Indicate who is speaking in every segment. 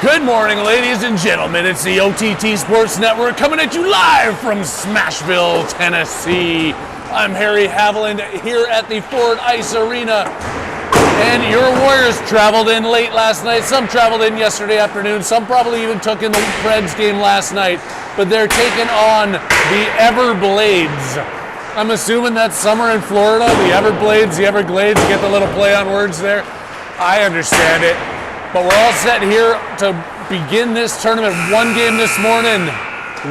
Speaker 1: Good morning, ladies and gentlemen. It's the OTT Sports Network coming at you live from Smashville, Tennessee. I'm Harry Haviland here at the Ford Ice Arena. And your Warriors traveled in late last night. Some traveled in yesterday afternoon. Some probably even took in the Preds game last night. But they're taking on the Everblades. I'm assuming that's summer in Florida. The Everblades, the Everglades. You get the little play on words there. I understand it. But we're all set here to begin this tournament. One game this morning,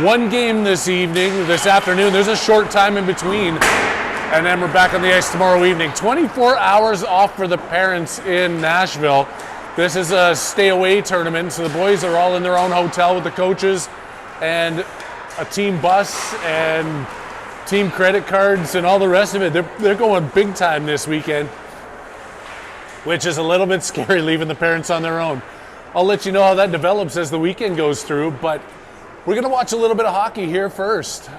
Speaker 1: one game this evening, this afternoon. There's a short time in between. And then we're back on the ice tomorrow evening. 24 hours off for the parents in Nashville. This is a stay-away tournament, so the boys are all in their own hotel with the coaches and a team bus and team credit cards and all the rest of it. They're going big time this weekend, which is a little bit scary leaving the parents on their own. I'll let you know how that develops as the weekend goes through, but we're gonna watch a little bit of hockey here first.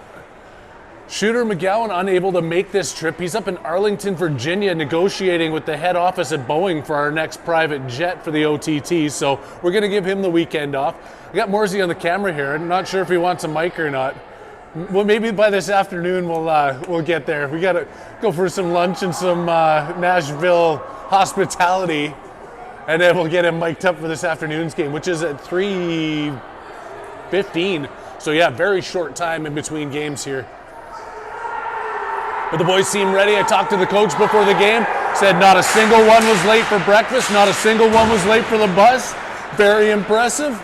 Speaker 1: Shooter McGowan unable to make this trip. He's up in Arlington, Virginia, negotiating with the head office at Boeing for our next private jet for the OTT, so we're gonna give him the weekend off. I got Morsey on the camera here. I'm not sure if he wants a mic or not. Well, maybe by this afternoon we'll get there. We gotta go for some lunch and some Nashville hospitality, and then we'll get him mic'd up for this afternoon's game, which is at 3:15. So yeah, very short time in between games here. But the boys seem ready. I talked to the coach before the game, said not a single one was late for breakfast, not a single one was late for the bus. Very impressive.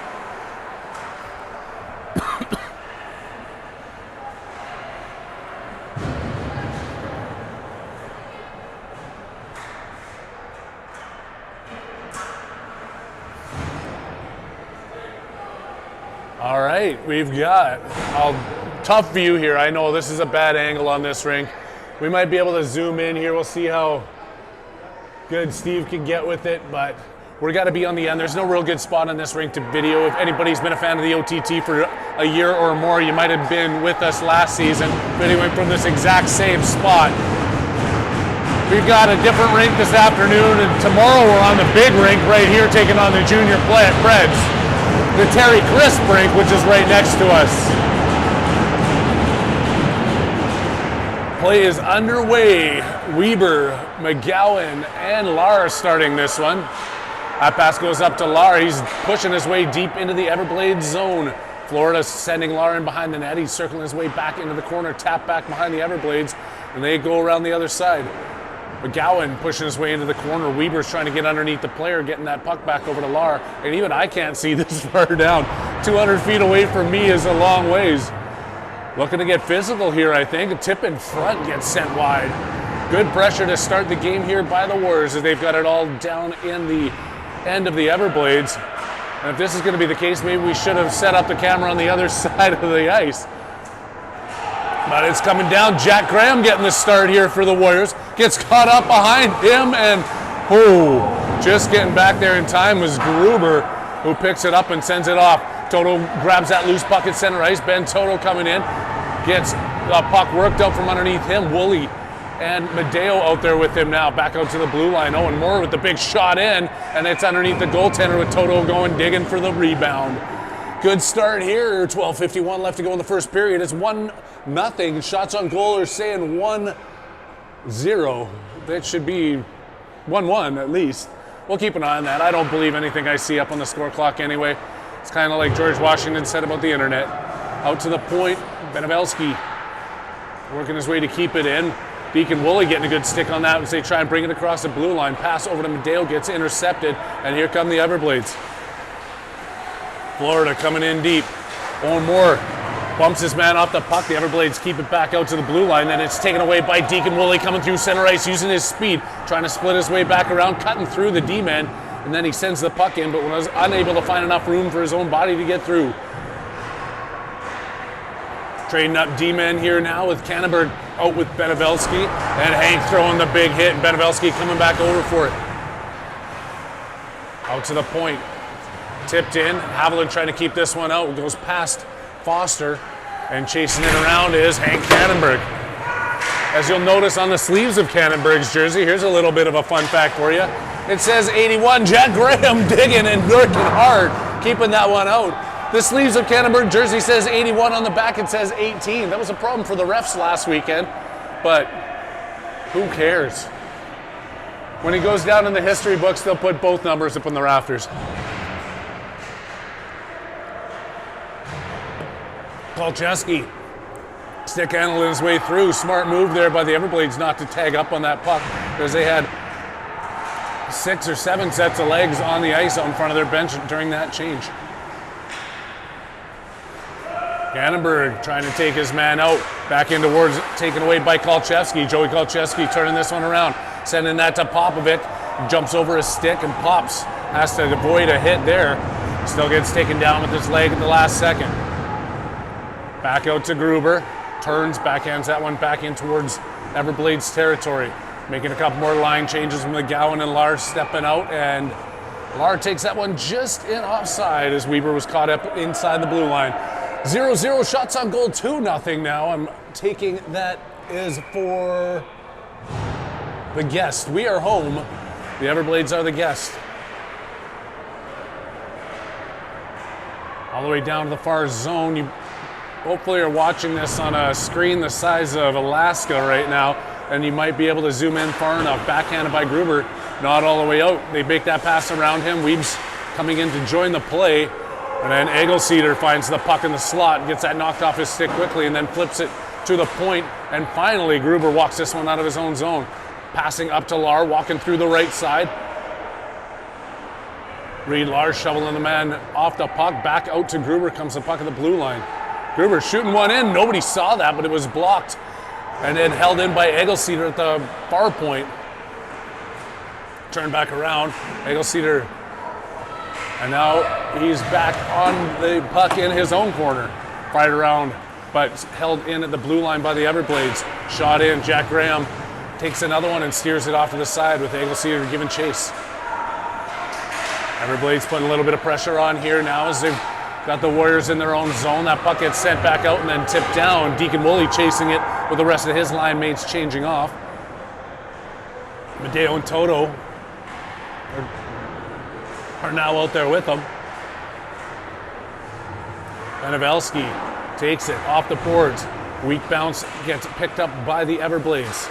Speaker 1: All right, we've got a tough view here. I know this is a bad angle on this rink. We might be able to zoom in here. We'll see how good Steve can get with it, but we're got to be on the end. There's no real good spot on this rink to video. If anybody's been a fan of the OTT for a year or more, you might have been with us last season, videoing from this exact same spot. We've got a different rink this afternoon, and tomorrow we're on the big rink right here taking on the junior Preds. The Terry Crisp rink, which is right next to us. Play is underway. Weber, McGowan, and Lar starting this one. That pass goes up to Lar. He's pushing his way deep into the Everblades zone. Florida's sending Lar in behind the net. He's circling his way back into the corner, tap back behind the Everblades, and they go around the other side. McGowan pushing his way into the corner. Weber's trying to get underneath the player, getting that puck back over to Lar. And even I can't see this far down. 200 feet away from me is a long ways. Looking to get physical here, I think. A tip in front gets sent wide. Good pressure to start the game here by the Warriors as they've got it all down in the end of the Everblades. And if this is going to be the case, maybe we should have set up the camera on the other side of the ice. But it's coming down. Jack Graham getting the start here for the Warriors. Gets caught up behind him, and just getting back there in time was Gruber, who picks it up and sends it off. Toto grabs that loose puck at center ice. Ben Toto coming in. Gets the puck worked out from underneath him. Woolley and Medeo out there with him now. Back out to the blue line. Owen Moore with the big shot in, and it's underneath the goaltender with Toto going digging for the rebound. Good start here. 12:51 left to go in the first period. It's 1-0. Shots on goal are saying 1-0. That should be 1-1 at least. We'll keep an eye on that. I don't believe anything I see up on the score clock anyway. It's kind of like George Washington said about the internet. Out to the point, Benevelski working his way to keep it in. Deacon Woolley getting a good stick on that as they try and bring it across the blue line. Pass over to Medeo, gets intercepted, and here come the Everblades. Florida coming in deep. Owen Moore bumps his man off the puck. The Everblades keep it back out to the blue line, and it's taken away by Deacon Woolley coming through center ice, using his speed, trying to split his way back around, cutting through the D-man, and then he sends the puck in, but was unable to find enough room for his own body to get through. Trading up D-man here now with Canenberg out with Benevelski, and Hank throwing the big hit, and Benevelski coming back over for it. Out to the point. Tipped in. Haviland trying to keep this one out. Goes past Foster, and chasing it around is Hank Canenberg. As you'll notice on the sleeves of Canenberg's jersey, here's a little bit of a fun fact for you. It says 81. Jack Graham digging and working hard keeping that one out. The sleeves of Canterbury jersey says 81 on the back. It says 18. That was a problem for the refs last weekend, but who cares? When he goes down in the history books, they'll put both numbers up on the rafters. Kolcheski, stick handling his way through. Smart move there by the Everblades not to tag up on that puck, because they had 6 or 7 sets of legs on the ice out in front of their bench during that change. Gannenberg trying to take his man out. Back in towards, taken away by Kolcheski. Joey Kolcheski turning this one around. Sending that to Popovic. Jumps over his stick and pops. Has to avoid a hit there. Still gets taken down with his leg at the last second. Back out to Gruber. Turns, backhands that one back in towards Everblades territory. Making a couple more line changes with McGowan and Lars stepping out. And Lars takes that one just in offside as Weber was caught up inside the blue line. 0-0 shots on goal, 2-0 now. I'm taking that is for the guest. We are home. The Everblades are the guest. All the way down to the far zone. You hopefully are watching this on a screen the size of Alaska right now, and you might be able to zoom in far enough. Backhanded by Gruber, not all the way out. They make that pass around him. Weeb's coming in to join the play. And then Egelseeder finds the puck in the slot, gets that knocked off his stick quickly, and then flips it to the point. And finally, Gruber walks this one out of his own zone. Passing up to Lar, walking through the right side. Reed Lars shoveling the man off the puck. Back out to Gruber comes the puck at the blue line. Gruber shooting one in. Nobody saw that, but it was blocked. And then held in by Egelseeder at the far point. Turn back around. Egelseeder. And now he's back on the puck in his own corner. Fired around, but held in at the blue line by the Everblades. Shot in. Jack Graham takes another one and steers it off to the side with Egelseeder giving chase. Everblades putting a little bit of pressure on here now as they've got the Warriors in their own zone. That puck gets sent back out and then tipped down. Deacon Woolley chasing it with the rest of his line mates changing off. Medeo and Toto are now out there with them. Benevelski takes it off the boards. Weak bounce gets picked up by the Everblades.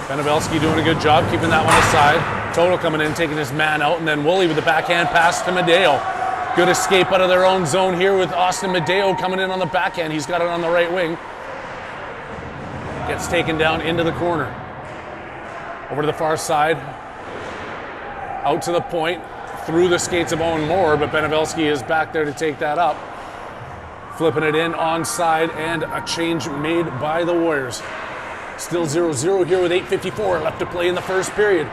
Speaker 1: Benevelski doing a good job keeping that one aside. Toto coming in, taking his man out, and then Woolley with the backhand pass to Medeo. Good escape out of their own zone here with Austin Medeo coming in on the backhand. He's got it on the right wing. Gets taken down into the corner. Over to the far side. Out to the point. Through the skates of Owen Moore, but Benevelski is back there to take that up. Flipping it in onside, and a change made by the Warriors. Still 0-0 here with 8:54 left to play in the first period.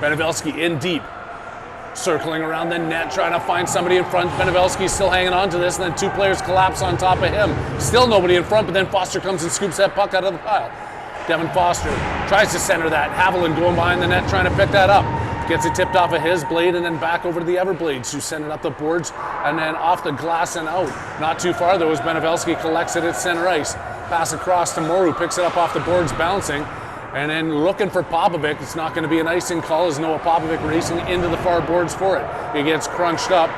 Speaker 1: Benevelski in deep. Circling around the net, trying to find somebody in front. Benevelski still hanging on to this, and then 2 players collapse on top of him. Still nobody in front, but then Foster comes and scoops that puck out of the pile. Devin Foster tries to center that. Haviland going behind the net, trying to pick that up. Gets it tipped off of his blade and then back over to the Everblades, who send it up the boards and then off the glass and out. Not too far though as Benevelski collects it at center ice. Pass across to Moore, who picks it up off the boards bouncing. And then looking for Popovic. It's not going to be an icing call as Noah Popovic racing into the far boards for it. He gets crunched up.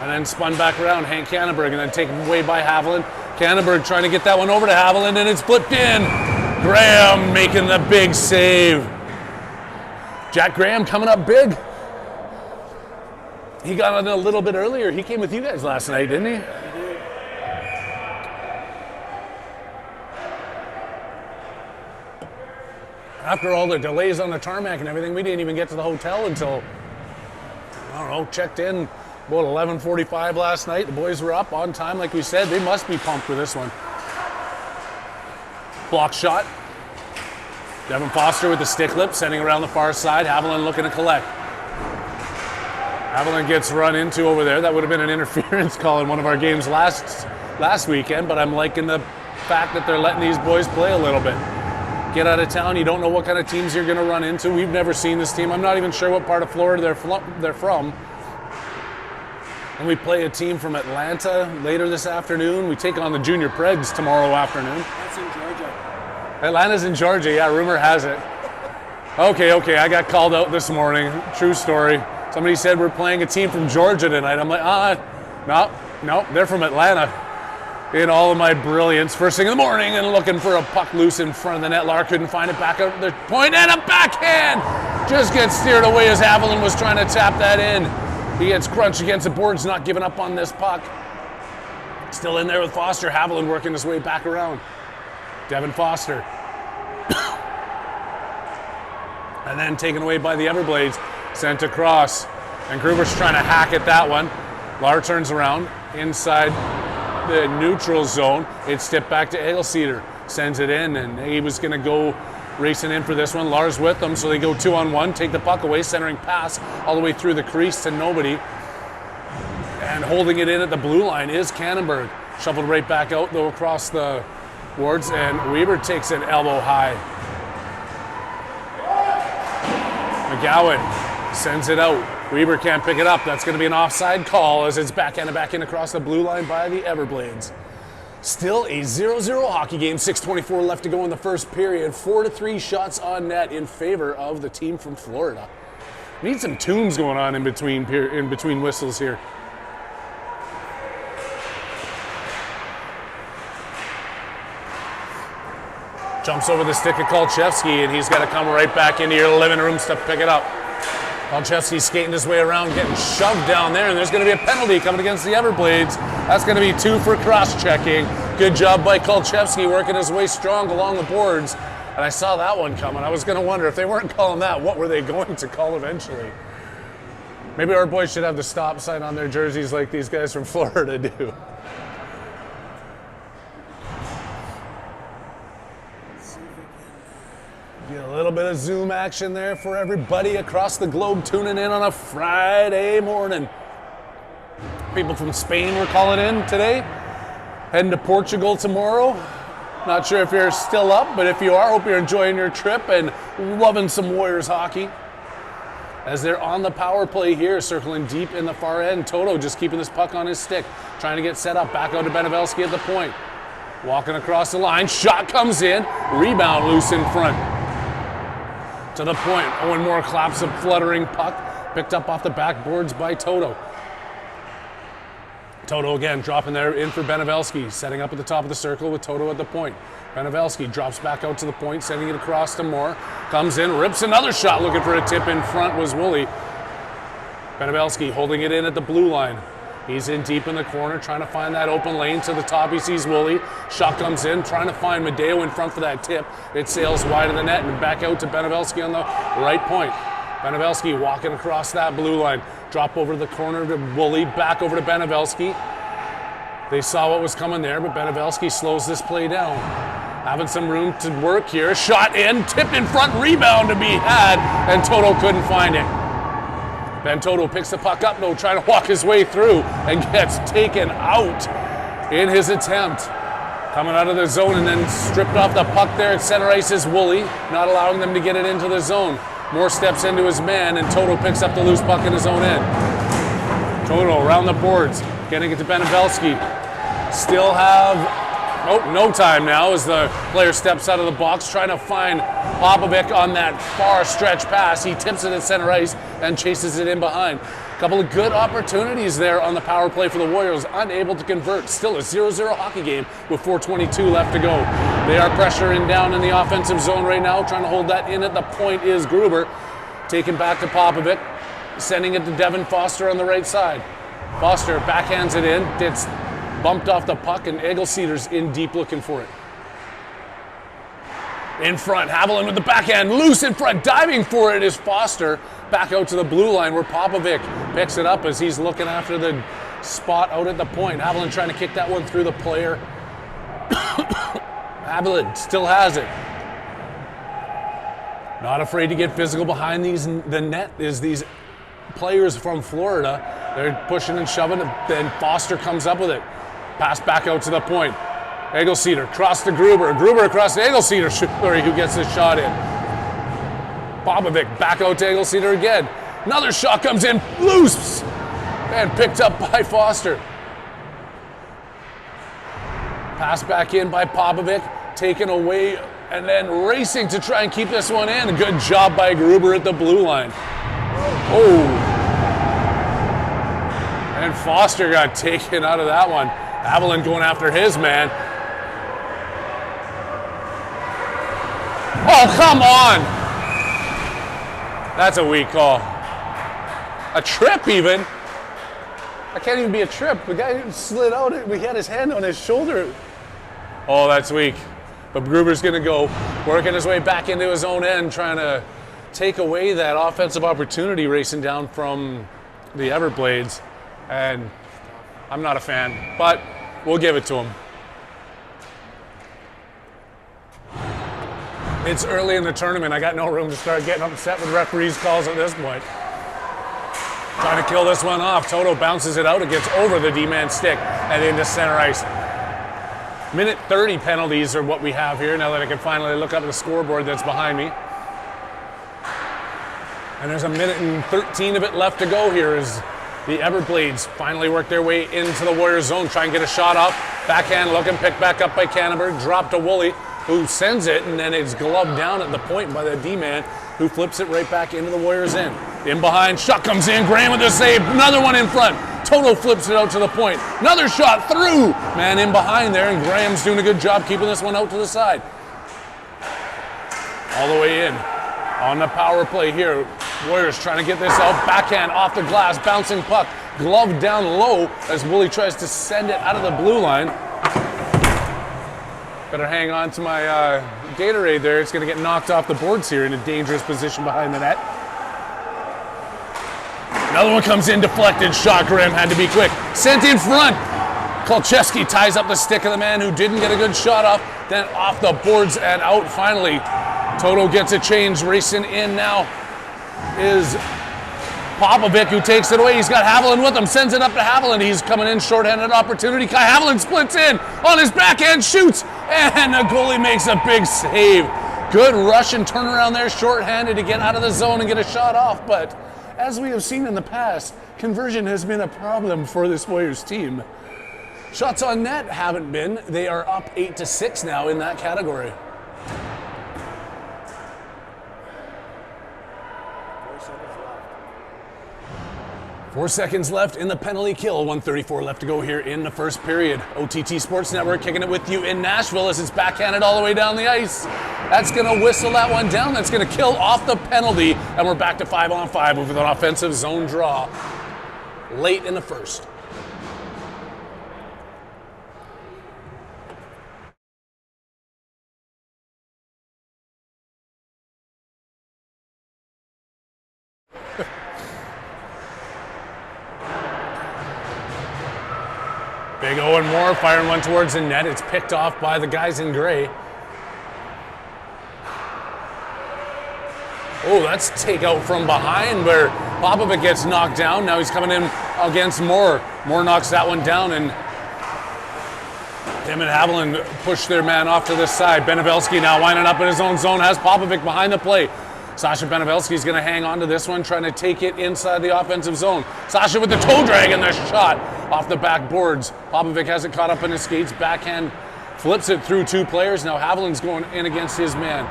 Speaker 1: And then spun back around, Hank Canenberg, and then taken away by Haviland. Canenberg trying to get that one over to Haviland, and it's flipped in. Graham making the big save. Jack Graham coming up big. He got on a little bit earlier. He came with you guys last night, didn't he?
Speaker 2: He did.
Speaker 1: After all the delays on the tarmac and everything, we didn't even get to the hotel until, I don't know, checked in about 11:45 last night. The boys were up on time, like we said. They must be pumped for this one. Block shot. Devin Foster with the stick lip, sending around the far side. Haviland looking to collect. Haviland gets run into over there. That would have been an interference call in one of our games last weekend, but I'm liking the fact that they're letting these boys play a little bit. Get out of town. You don't know what kind of teams you're going to run into. We've never seen this team. I'm not even sure what part of Florida they're from. And we play a team from Atlanta later this afternoon. We take on the Junior Pregs tomorrow afternoon.
Speaker 2: That's in Georgia.
Speaker 1: Atlanta's in Georgia, yeah, rumor has it. Okay, I got called out this morning. True story. Somebody said we're playing a team from Georgia tonight. I'm like, no, they're from Atlanta. In all of my brilliance, first thing in the morning and looking for a puck loose in front of the net. Lar couldn't find it, back out the point, and a backhand! Just gets steered away as Haviland was trying to tap that in. He gets crunched against the boards, not giving up on this puck. Still in there with Foster. Haviland working his way back around. Devin Foster. And then taken away by the Everblades. Sent across. And Gruber's trying to hack at that one. Lar turns around inside the neutral zone. It's tipped back to Egelseeder. Sends it in, and he was going to go racing in for this one. Lar's with them, so they go 2-on-1. Take the puck away, centering pass all the way through the crease to nobody. And holding it in at the blue line is Cannonberg. Shuffled right back out, though, across the boards, and Weber takes it elbow high. McGowan sends it out. Weber can't pick it up. That's going to be an offside call as it's backhanded back in across the blue line by the Everblades. Still a 0-0 hockey game. 6:24 left to go in the first period. 4-3 shots on net in favor of the team from Florida. Need some tunes going on in between whistles here. Jumps over the stick of Kolchevsky, and he's got to come right back into your living room to pick it up. Kolchevsky's skating his way around, getting shoved down there, and there's going to be a penalty coming against the Everblades. That's going to be 2 for cross-checking. Good job by Kolchevsky working his way strong along the boards. And I saw that one coming. I was going to wonder if they weren't calling that, what were they going to call eventually? Maybe our boys should have the stop sign on their jerseys like these guys from Florida do. Get a little bit of Zoom action there for everybody across the globe tuning in on a Friday morning. People from Spain were calling in today. Heading to Portugal tomorrow. Not sure if you're still up, but if you are, hope you're enjoying your trip and loving some Warriors hockey. As they're on the power play here, circling deep in the far end. Toto just keeping this puck on his stick, trying to get set up. Back out to Benevelski at the point. Walking across the line, shot comes in, rebound loose in front. To the point, Owen Moore claps a fluttering puck, picked up off the backboards by Toto. Toto again dropping there in for Benevelski, setting up at the top of the circle with Toto at the point. Benevelski drops back out to the point, sending it across to Moore. Comes in, rips another shot, looking for a tip in front was Woolley. Benevelski holding it in at the blue line. He's in deep in the corner, trying to find that open lane. To the top, he sees Woolley. Shot comes in, trying to find Medeo in front for that tip. It sails wide of the net and back out to Benevelski on the right point. Benevelski walking across that blue line. Drop over to the corner to Woolley, back over to Benevelski. They saw what was coming there, but Benevelski slows this play down. Having some room to work here. Shot in, tip in front, rebound to be had, and Toto couldn't find it. Then Toto picks the puck up, though, trying to walk his way through and gets taken out in his attempt. Coming out of the zone and then stripped off the puck there at center ice is Woolley, not allowing them to get it into the zone. Moore steps into his man, and Toto picks up the loose puck in his own end. Toto around the boards, getting it to Benevelski. Still have no time now as the player steps out of the box, trying to find Popovic on that far stretch pass. He tips it at center ice and chases it in behind. A couple of good opportunities there on the power play for the Warriors, unable to convert. Still a 0-0 hockey game with 4:22 left to go. They are pressuring down in the offensive zone right now, trying to hold that in at the point is Gruber. Taken back to Popovic, sending it to Devin Foster on the right side. Foster backhands it in, gets bumped off the puck, and Egelseeder's in deep looking for it. In front, Haviland with the backhand, loose in front, diving for it is Foster. Back out to the blue line where Popovic picks it up as he's looking after the spot out at the point. Haviland trying to kick that one through the player. Haviland still has it. Not afraid to get physical behind the net is these players from Florida. They're pushing and shoving, then Foster comes up with it. Pass back out to the point. Egelseeder cross to Gruber. Gruber across to Egelseeder, who gets the shot in. Popovic back out to Egelseeder again. Another shot comes in, loose, and picked up by Foster. Pass back in by Popovic, taken away and then racing to try and keep this one in. Good job by Gruber at the blue line. Oh. And Foster got taken out of that one. Haviland going after his man. Oh, come on. That's a weak call. A trip even. That can't even be a trip. The guy slid out. He had his hand on his shoulder. Oh, that's weak. But Gruber's going to go working his way back into his own end, trying to take away that offensive opportunity racing down from the Everblades. And I'm not a fan, but we'll give it to him. It's early in the tournament. I got no room to start getting upset with referees' calls at this point. Trying to kill this one off. Toto bounces it out. It gets over the D-man stick and into center ice. Minute 30 penalties are what we have here now that I can finally look up at the scoreboard that's behind me. And there's a minute and 13 of it left to go here as the Everblades finally work their way into the Warriors zone. Try and get a shot off. Backhand looking, picked back up by Canterbury. Dropped to Woolley, who sends it, and then it's gloved down at the point by the D-man, who flips it right back into the Warriors' end. In behind, shot comes in, Graham with a save, another one in front. Toto flips it out to the point. Another shot through. Man in behind there, and Graham's doing a good job keeping this one out to the side. All the way in. On the power play here, Warriors trying to get this out. Backhand off the glass, bouncing puck. Glove down low as Woolley tries to send it out of the blue line. Better hang on to my Gatorade there. It's going to get knocked off the boards here in a dangerous position behind the net. Another one comes in, deflected shot. Graham had to be quick. Sent in front. Kolcheski ties up the stick of the man who didn't get a good shot off. Then off the boards and out finally. Toto gets a change. Racing in now is Popovic, who takes it away. He's got Haviland with him. Sends it up to Haviland. He's coming in shorthanded opportunity. Kai Haviland splits in on his backhand, shoots, and the goalie makes a big save. Good Russian turnaround there, shorthanded to get out of the zone and get a shot off. But as we have seen in the past, conversion has been a problem for this Warriors team. Shots on net haven't been. They are up 8-6 now in that category. 4 seconds left in the penalty kill. 1:34 left to go here in the first period. OTT Sports Network kicking it with you in Nashville as it's backhanded all the way down the ice. That's going to whistle that one down. That's going to kill off the penalty. And we're back to 5-on-5 with an offensive zone draw late in the first. Big Owen Moore firing one towards the net. It's picked off by the guys in gray. Oh, that's takeout from behind where Popovic gets knocked down. Now he's coming in against Moore. Moore knocks that one down, and him and Haviland push their man off to this side. Benevelski now winding up in his own zone, has Popovic behind the play. Sasha Benevelski's going to hang on to this one, trying to take it inside the offensive zone. Sasha with the toe drag and the shot off the backboards. Popovic has it caught up in his skates. Backhand flips it through two players. Now Haviland's going in against his man.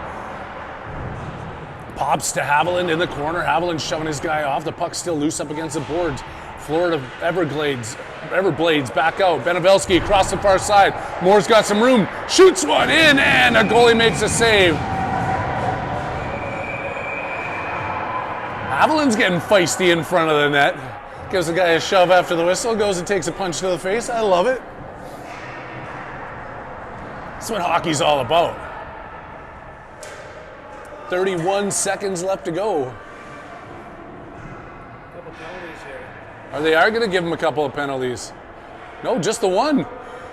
Speaker 1: Pops to Haviland in the corner. Haviland shoving his guy off. The puck's still loose up against the boards. Florida Everblades back out. Benevelski across the far side. Moore's got some room. Shoots one in, and the goalie makes a save. Haviland's getting feisty in front of the net. Gives the guy a shove after the whistle. Goes and takes a punch to the face. I love it. That's what hockey's all about. 31 seconds left to go.
Speaker 2: Couple penalties here.
Speaker 1: They are going to give him a couple of penalties. No, just the one.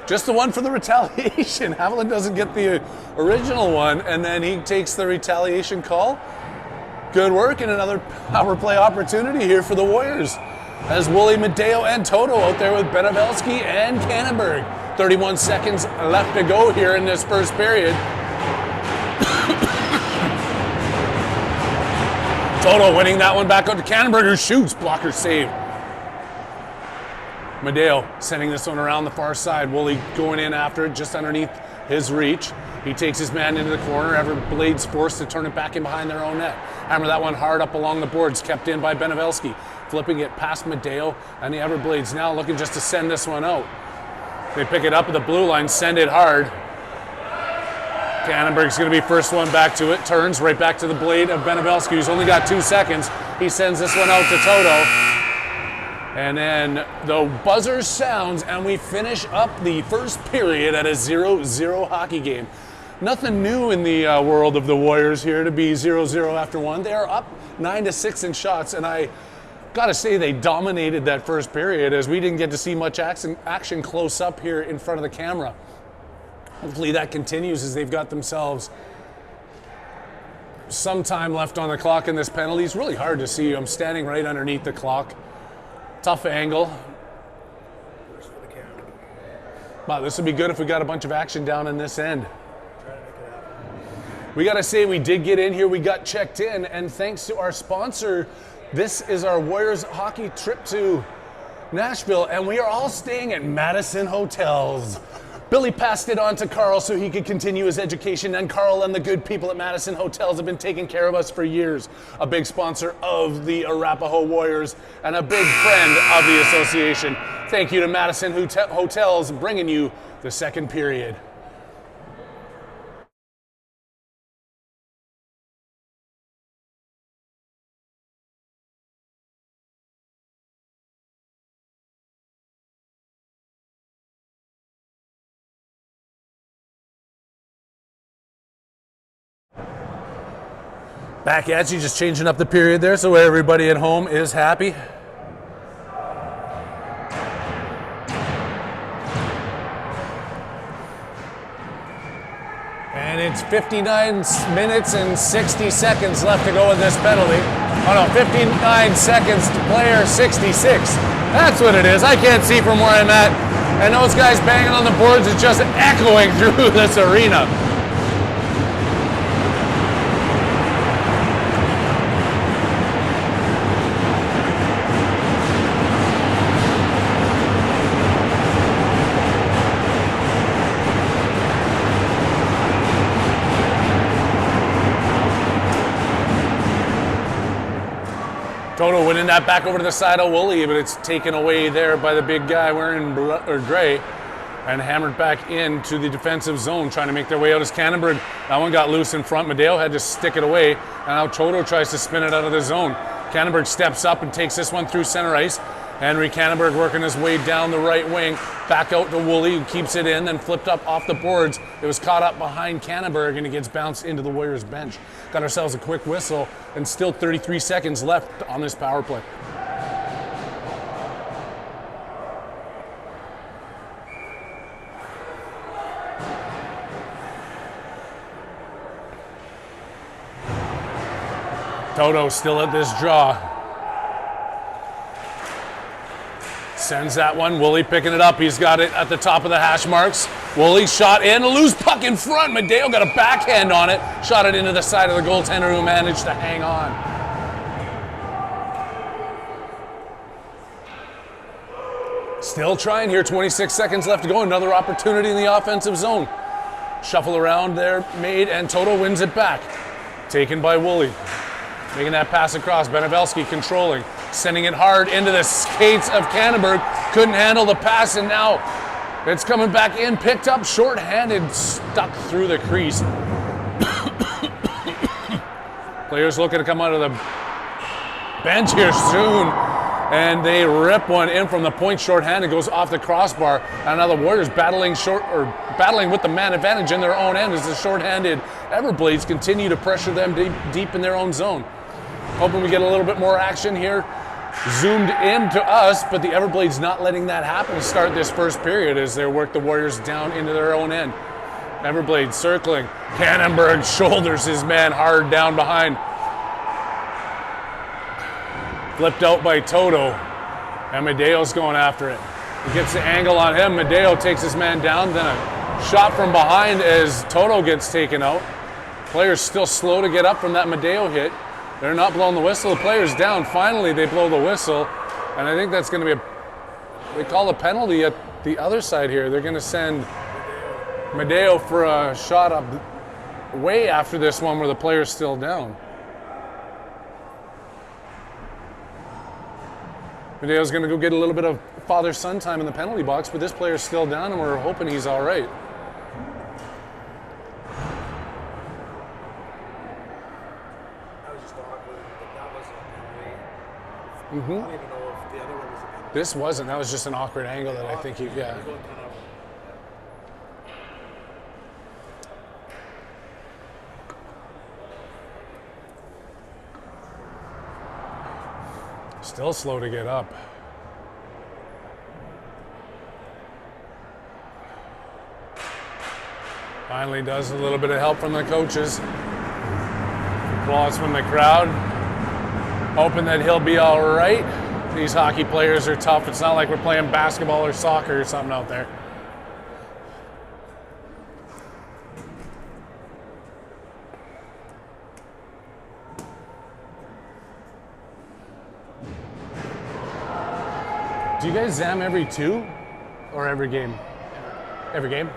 Speaker 1: Just the one for the retaliation. Haviland doesn't get the original one, and then he takes the retaliation call. Good work, and another power play opportunity here for the Warriors. As Woolley, Medeo, and Toto out there with Benevelski and Kannenberg. 31 seconds left to go here in this first period. Toto winning that one back out to Kannenberg, who shoots. Blocker save. Medeo sending this one around the far side. Woolley going in after it, just underneath his reach. He takes his man into the corner. Everblades forced to turn it back in behind their own net. Hammer that one hard up along the boards, kept in by Benevelski. Flipping it past Madeo, and the Everblades now looking just to send this one out. They pick it up at the blue line, send it hard. Kannenberg's going to be first one back to it. Turns right back to the blade of Benevelski, who's only got 2 seconds. He sends this one out to Toto. And then the buzzer sounds, and we finish up the first period at a 0-0 hockey game. Nothing new in the world of the Warriors here to be 0-0 after one. They are up 9-6 in shots, and I gotta say they dominated that first period as we didn't get to see much action close up here in front of the camera. Hopefully that continues as they've got themselves some time left on the clock in this penalty. It's really hard to see. I'm standing right underneath the clock. Tough angle. Wow, this would be good if we got a bunch of action down in this end. We gotta say we did get in here, we got checked in, and thanks to our sponsor, this is our Warriors hockey trip to Nashville, and we are all staying at Madison Hotels. Billy passed it on to Carl so he could continue his education, and Carl and the good people at Madison Hotels have been taking care of us for years. A big sponsor of the Arapahoe Warriors and a big friend of the association. Thank you to Madison Hotels bringing you the second period. Back at you, just changing up the period there so everybody at home is happy. And it's 59 minutes and 60 seconds left to go in this penalty. Oh no, 59 seconds to player 66. That's what it is. I can't see from where I'm at. And those guys banging on the boards is just echoing through this arena. Toto winning that back over to the side of Woolley, but it's taken away there by the big guy wearing gray and hammered back into the defensive zone, trying to make their way out as Kannenberg. That one got loose in front. Madeo had to stick it away, and now Toto tries to spin it out of the zone. Kannenberg steps up and takes this one through center ice. Henry Kannenberg working his way down the right wing, back out to Woolley, who keeps it in, then flipped up off the boards. It was caught up behind Kannenberg, and it gets bounced into the Warriors bench. Got ourselves a quick whistle, and still 33 seconds left on this power play. Toto still at this draw. Sends that one. Woolley picking it up. He's got it at the top of the hash marks. Woolley shot in. A loose puck in front. Madeo got a backhand on it. Shot it into the side of the goaltender who managed to hang on. Still trying here. 26 seconds left to go. Another opportunity in the offensive zone. Shuffle around there made, and Toto wins it back. Taken by Woolley. Making that pass across. Benevelski controlling. Sending it hard into the skates of Kannenberg. Couldn't handle the pass, and now it's coming back in. Picked up short-handed, stuck through the crease. Players looking to come out of the bench here soon. And they rip one in from the point short-handed. Goes off the crossbar. And now the Warriors battling with the man advantage in their own end as the short-handed Everblades continue to pressure them deep in their own zone. Hoping we get a little bit more action here. Zoomed in to us, but the Everblades not letting that happen to start this first period as they work the Warriors down into their own end. Everblades circling. Kannenberg shoulders his man hard down behind. Flipped out by Toto, and Madeo's going after it. He gets the angle on him. Madeo takes his man down, then a shot from behind as Toto gets taken out. Players still slow to get up from that Madeo hit. They're not blowing the whistle. The player's down. Finally, they blow the whistle, and I think that's going to be they call a penalty at the other side here. They're going to send Medeo for a shot up way after this one where the player's still down. Medeo's going to go get a little bit of father-son time in the penalty box, but this player's still down and we're hoping he's all right.
Speaker 2: That was just awkward, but that wasn't a penalty. I
Speaker 1: Mm-hmm.
Speaker 2: don't even know if the other one was a penalty.
Speaker 1: This wasn't. That was just an awkward angle that I think he, yeah.
Speaker 2: They both kind of-
Speaker 1: Still slow to get up. Finally does a little bit of help from the coaches. Applause from the crowd. Hoping that he'll be all right. These hockey players are tough. It's not like we're playing basketball or soccer or something out there. Do you guys zam every 2 or every game? Every game?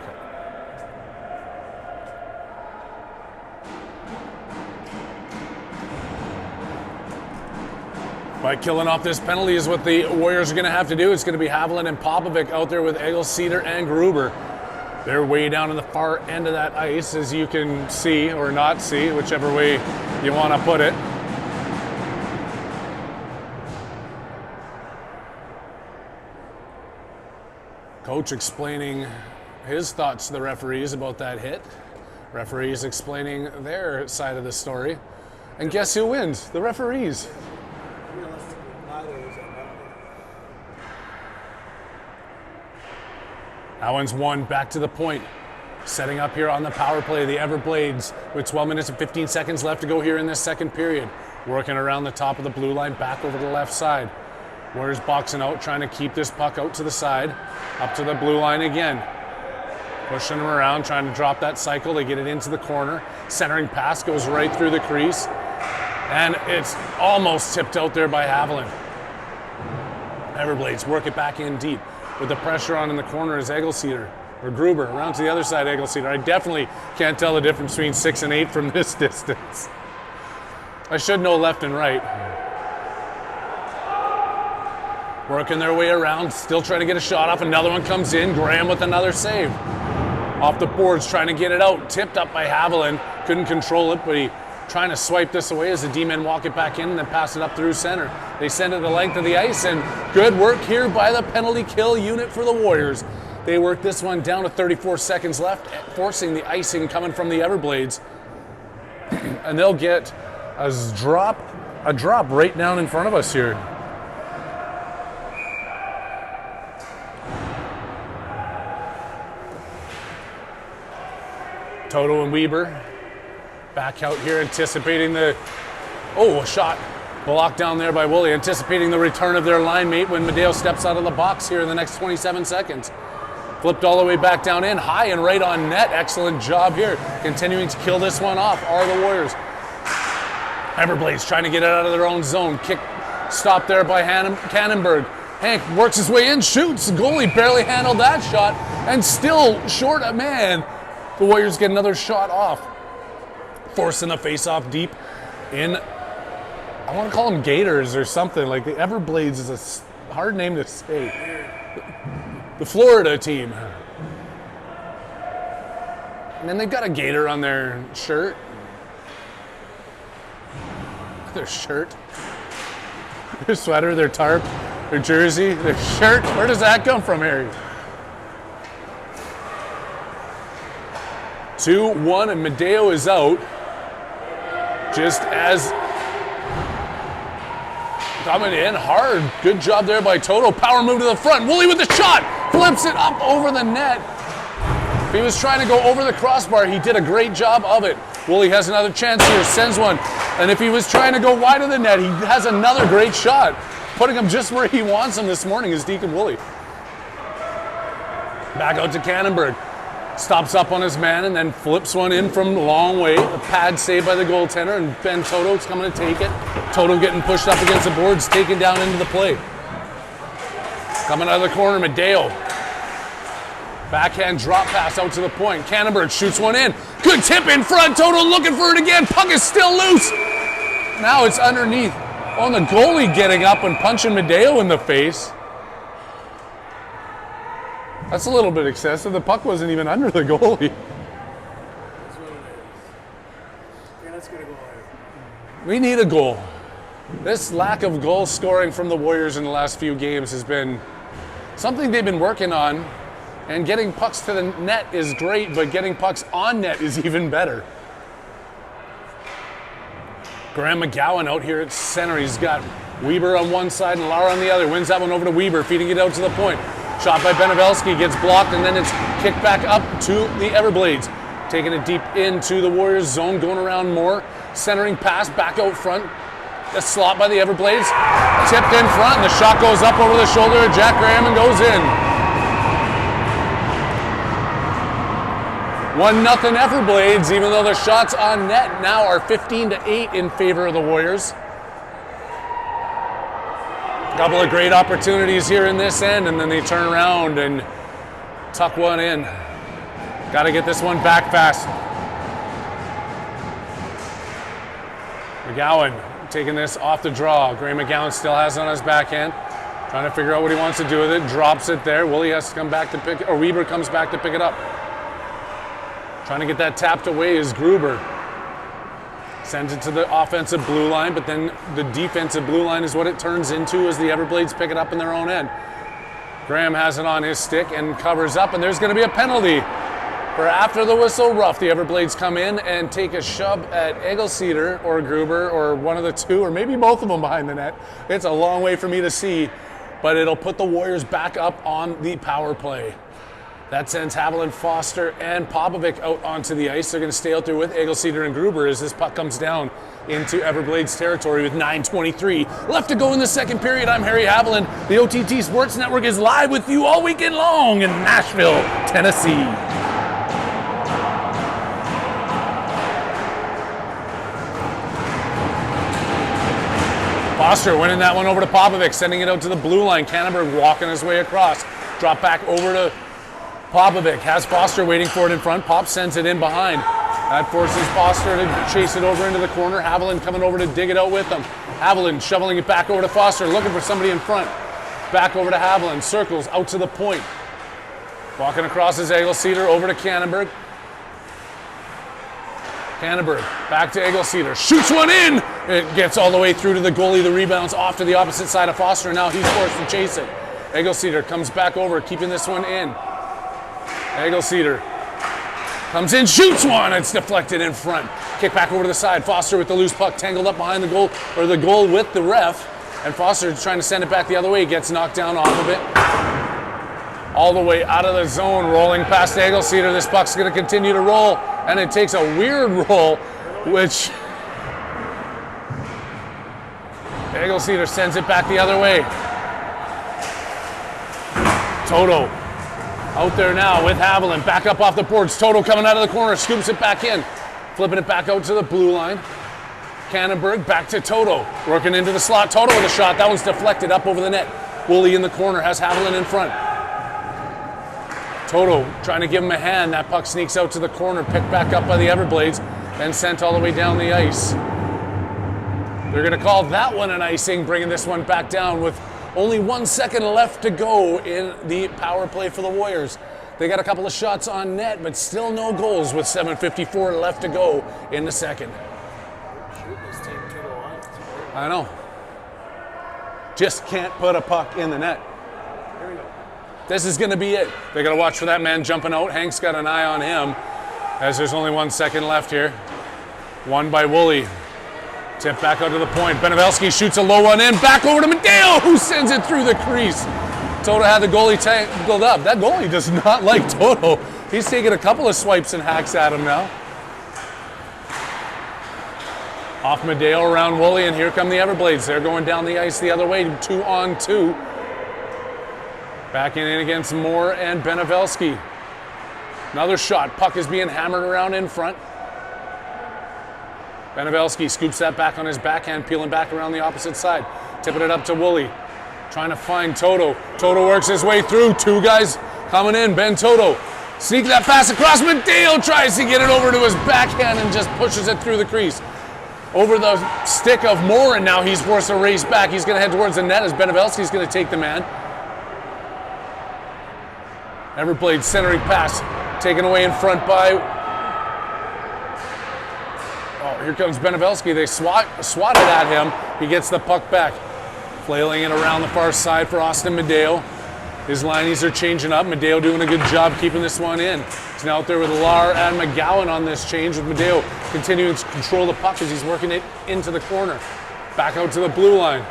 Speaker 1: By killing off this penalty is what the Warriors are going to have to do. It's going to be Haviland and Popovic out there with Eggleseder and Gruber. They're way down in the far end of that ice, as you can see or not see, whichever way you want to put it. Coach explaining his thoughts to the referees about that hit. Referees explaining their side of the story. And guess who wins? The referees.
Speaker 2: Realistically, neither was a penalty.
Speaker 1: That one's one back to the point. Setting up here on the power play, the Everblades with 12 minutes and 15 seconds left to go here in this second period. Working around the top of the blue line, back over to the left side. Warriors boxing out, trying to keep this puck out to the side. Up to the blue line again. Pushing them around, trying to drop that cycle. They get it into the corner. Centering pass goes right through the crease. And it's almost tipped out there by Haviland. Everblades work it back in deep. With the pressure on in the corner is Eggleseder. Or Gruber, around to the other side, Eggleseder. I definitely can't tell the difference between 6 and 8 from this distance. I should know left and right. Working their way around, still trying to get a shot off. Another one comes in. Graham with another save. Off the boards, trying to get it out. Tipped up by Haviland. Couldn't control it, but he trying to swipe this away as the D-men walk it back in and then pass it up through center. They send it the length of the ice, and good work here by the penalty kill unit for the Warriors. They work this one down to 34 seconds left, forcing the icing coming from the Everblades. And they'll get a drop right down in front of us here. Toto and Weber back out here, anticipating the a shot blocked down there by Woolley, anticipating the return of their line mate when Medeo steps out of the box here in the next 27 seconds. Flipped all the way back down in, high and right on net. Excellent job here. Continuing to kill this one off are the Warriors. Everblades trying to get it out of their own zone. Kick stopped there by Cannonberg. Hank works his way in, shoots. The goalie barely handled that shot and still short a man. The Warriors get another shot off. Forcing the face-off deep in, I want to call them Gators or something. Like the Everblades is a hard name to say. The Florida team. And then they've got a gator on their shirt. Their shirt. Their sweater, their tarp, their jersey, their shirt. Where does that come from, Harry? 2-1, and Medeo is out. Just as coming in hard. Good job there by Toto. Power move to the front. Woolley with the shot. Flips it up over the net. If he was trying to go over the crossbar, he did a great job of it. Woolley has another chance here. Sends one. And if he was trying to go wide of the net, he has another great shot. Putting him just where he wants him this morning is Deacon Woolley. Back out to Cannonberg. Stops up on his man and then flips one in from a long way. A pad save by the goaltender, and Ben Toto's coming to take it. Toto getting pushed up against the boards, taken down into the play. Coming out of the corner, Medeo. Backhand drop pass out to the point. Cannonbird shoots one in. Good tip in front. Toto looking for it again. Puck is still loose. Now it's underneath. On the goalie getting up and punching Medeo in the face. That's a little bit excessive. The puck wasn't even under the goalie.
Speaker 2: That's what it is. Yeah, that's going to go higher.
Speaker 1: We need a goal. This lack of goal scoring from the Warriors in the last few games has been something they've been working on. And getting pucks to the net is great, but getting pucks on net is even better. Graham McGowan out here at center. He's got Weber on one side and Lara on the other. Wins that one over to Weber, feeding it out to the point. Shot by Benevelski, gets blocked, and then it's kicked back up to the Everblades. Taking it deep into the Warriors zone, going around more. Centering pass back out front. A slot by the Everblades. Tipped in front, and the shot goes up over the shoulder of Jack Graham and goes in. 1-0 Everblades, even though the shots on net now are 15-8 in favor of the Warriors. Couple of great opportunities here in this end, and then they turn around and tuck one in. Got to get this one back fast. McGowan taking this off the draw. Gray McGowan still has it on his backhand. Trying to figure out what he wants to do with it. Drops it there. Willie has to come back to pick it, or Weber comes back to pick it up. Trying to get that tapped away is Gruber. Sends it to the offensive blue line, but then the defensive blue line is what it turns into as the Everblades pick it up in their own end. Graham has it on his stick and covers up, and there's going to be a penalty for after the whistle rough. The Everblades come in and take a shove at Egelseeder or Gruber or one of the two, or maybe both of them behind the net. It's a long way for me to see, but it'll put the Warriors back up on the power play. That sends Haviland, Foster, and Popovic out onto the ice. They're going to stay out there with Egelseeder and Gruber as this puck comes down into Everblades territory with 9:23 left to go in the second period. I'm Harry Haviland. The OTT Sports Network is live with you all weekend long in Nashville, Tennessee. Foster winning that one over to Popovic, sending it out to the blue line. Cannonberg walking his way across. Drop back over to Popovic, has Foster waiting for it in front. Pop sends it in behind. That forces Foster to chase it over into the corner. Haviland coming over to dig it out with him. Haviland shoveling it back over to Foster, looking for somebody in front. Back over to Haviland, circles out to the point. Walking across is Egelseeder over to Cannonberg. Cannonberg back to Egelseeder, shoots one in. It gets all the way through to the goalie. The rebound's off to the opposite side of Foster, and now he's forced to chase it. Egelseeder comes back over, keeping this one in. Egelseeder comes in, shoots one. It's deflected in front. Kick back over to the side. Foster with the loose puck, tangled up behind the goal, or the goal with the ref. And Foster trying to send it back the other way. Gets knocked down off of it. All the way out of the zone, rolling past Egelseeder. This puck's going to continue to roll, and it takes a weird roll, which Egelseeder sends it back the other way. Toto out there now with Haviland, back up off the boards. Toto coming out of the corner, scoops it back in, flipping it back out to the blue line. Cannonberg back to Toto, working into the slot. Toto with a shot, that one's deflected up over the net. Woolley in the corner, has Haviland in front. Toto trying to give him a hand. That puck sneaks out to the corner, picked back up by the Everblades, and sent all the way down the ice. They're going to call that one an icing, bringing this one back down with only 1 second left to go in the power play for the Warriors. They got a couple of shots on net, but still no goals with 7:54 left to go in the second. I know. Just can't put a puck in the net. This is going to be it. They got to watch for that man jumping out. Hank's got an eye on him as there's only 1 second left here. Won by Woolley. Tip back out to the point. Benevelski shoots a low one in. Back over to Medeo, who sends it through the crease. Toto had the goalie tangled up. That goalie does not like Toto. He's taking a couple of swipes and hacks at him now. Off Medeo around Woolley, and here come the Everblades. They're going down the ice the other way, 2-on-2. Backing in against Moore and Benevelski. Another shot. Puck is being hammered around in front. Benevelski scoops that back on his backhand, peeling back around the opposite side. Tipping it up to Woolley. Trying to find Toto. Toto works his way through. Two guys Coming in, Ben Toto. Sneak that pass across. Mateo tries to get it over to his backhand and just pushes it through the crease. Over the stick of Morin now. He's forced to race back. He's going to head towards the net as Benevelski's going to take the man. Everblades centering pass. Taken away in front by... Oh, here comes Benevelski. They swatted at him. He gets the puck back. Flailing it around the far side for Austin Medeo. His lineies are changing up. Medeo doing a good job keeping this one in. He's now out there with Lar and McGowan on this change, with Medeo continuing to control the puck as he's working it into the corner. Back out to the blue line.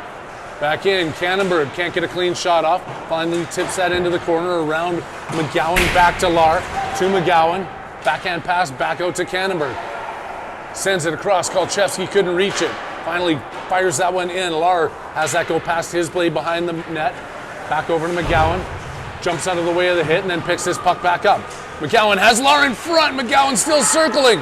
Speaker 1: Back in. Cannonberg can't get a clean shot off. Finally tips that into the corner around McGowan. Back to Lar. To McGowan. Backhand pass back out to Cannonberg. Sends it across. Kolchevsky couldn't reach it. Finally fires that one in. Lar has that go past his blade behind the net. Back over to McGowan. Jumps out of the way of the hit and then picks this puck back up. McGowan has Lar in front. McGowan still circling.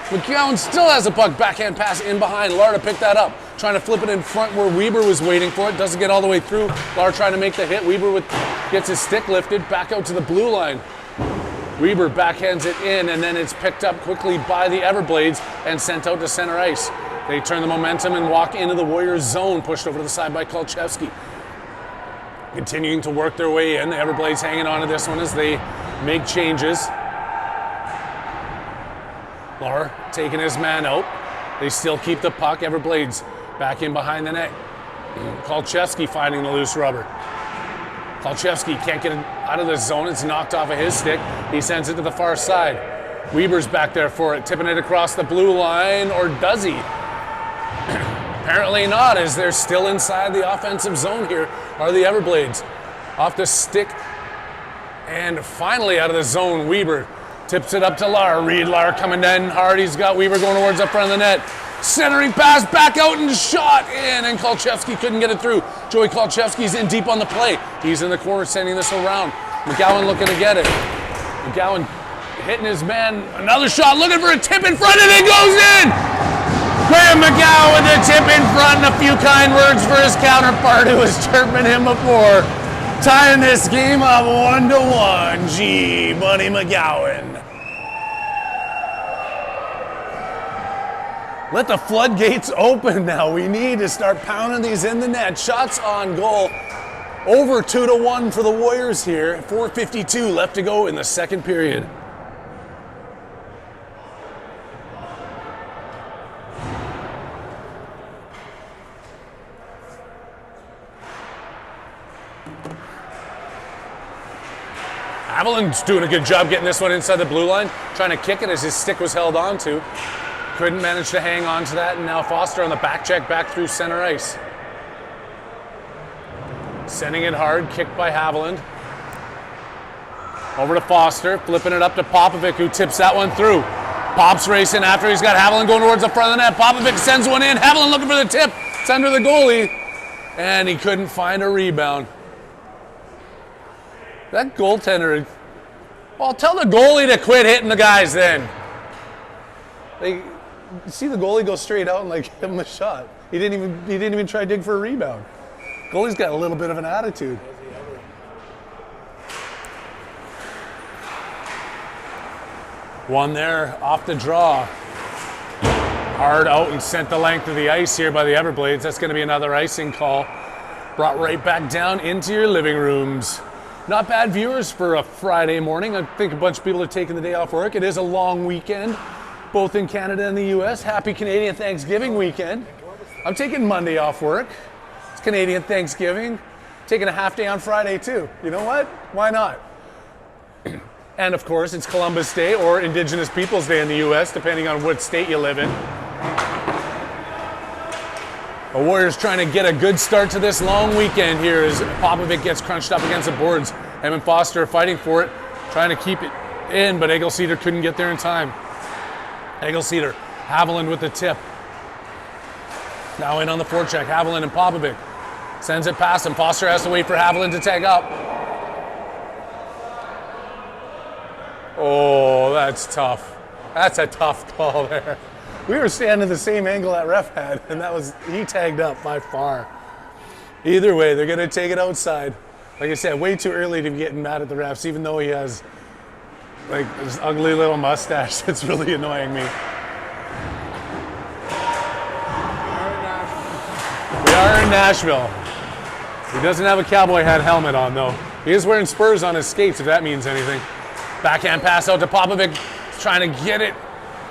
Speaker 1: McGowan still has a puck. Backhand pass in behind. Lar to pick that up. Trying to flip it in front where Weber was waiting for it. Doesn't get all the way through. Lar trying to make the hit. Weber gets his stick lifted. Back out to the blue line. Weber backhands it in, and then it's picked up quickly by the Everblades and sent out to center ice. They turn the momentum and walk into the Warriors zone. Pushed over to the side by Kolchevsky. Continuing to work their way in. The Everblades hanging on to this one as they make changes. Lar taking his man out. They still keep the puck. Everblades back in behind the net. Kolchevsky finding the loose rubber. Kolchevsky can't get it out of the zone. It's knocked off of his stick. He sends it to the far side. Weber's back there for it, tipping it across the blue line, or does he? Apparently not, as they're still inside the offensive zone here, are the Everblades. Off the stick, and finally out of the zone, Weber tips it up to Lar. Reed Lar coming down hard. He's got Weber going towards up front of the net. Centering pass back out and shot in, and Kolchevsky couldn't get it through. Joey Kolchevsky's in deep on the play. He's in the corner sending this around. McGowan looking to get it. McGowan hitting his man. Another shot, looking for a tip in front, and it goes in! Graham McGowan with a tip in front and a few kind words for his counterpart who was chirping him before. Tying this game up 1-1. Gee, Buddy McGowan. Let the floodgates open now. We need to start pounding these in the net. Shots on goal. Over 2-1 for the Warriors here. 4:52 left to go in the second period. Haviland's doing a good job getting this one inside the blue line. Trying to kick it as his stick was held on to. Couldn't manage to hang on to that, and now Foster on the back check back through center ice. Sending it hard, kicked by Haviland. Over to Foster, flipping it up to Popovic, who tips that one through. Pop's racing after. He's got Haviland going towards the front of the net. Popovic sends one in. Haviland looking for the tip. It's under the goalie, and he couldn't find a rebound. That goaltender, well, tell the goalie to quit hitting the guys then. You see the goalie go straight out and give him a shot. He didn't even try to dig for a rebound. Goalie's got a little bit of an attitude. One there off the draw. Hard out and sent the length of the ice here by the Everblades. That's going to be another icing call. Brought right back down into your living rooms. Not bad viewers for a Friday morning. I think a bunch of people are taking the day off work. It is a long weekend, both in Canada and the U.S. Happy Canadian Thanksgiving weekend. I'm taking Monday off work. It's Canadian Thanksgiving. Taking a half day on Friday too. You know what? Why not? And of course, it's Columbus Day or Indigenous Peoples Day in the U.S., depending on what state you live in. The Warriors trying to get a good start to this long weekend here as Popovic gets crunched up against the boards. Him and Foster are fighting for it, trying to keep it in, but Eggleseder couldn't get there in time. Eggleseder, Haviland with the tip. Now in on the forecheck, Haviland and Popovic. Sends it past him. Foster has to wait for Haviland to tag up. Oh, that's tough. That's a tough call there. We were standing the same angle that ref had, and he tagged up by far. Either way, they're going to take it outside. Like I said, way too early to be getting mad at the refs, even though he has like this ugly little mustache that's really annoying me. We are in Nashville. He doesn't have a cowboy hat helmet on though. He is wearing spurs on his skates, if that means anything. Backhand pass out to Popovic, trying to get it,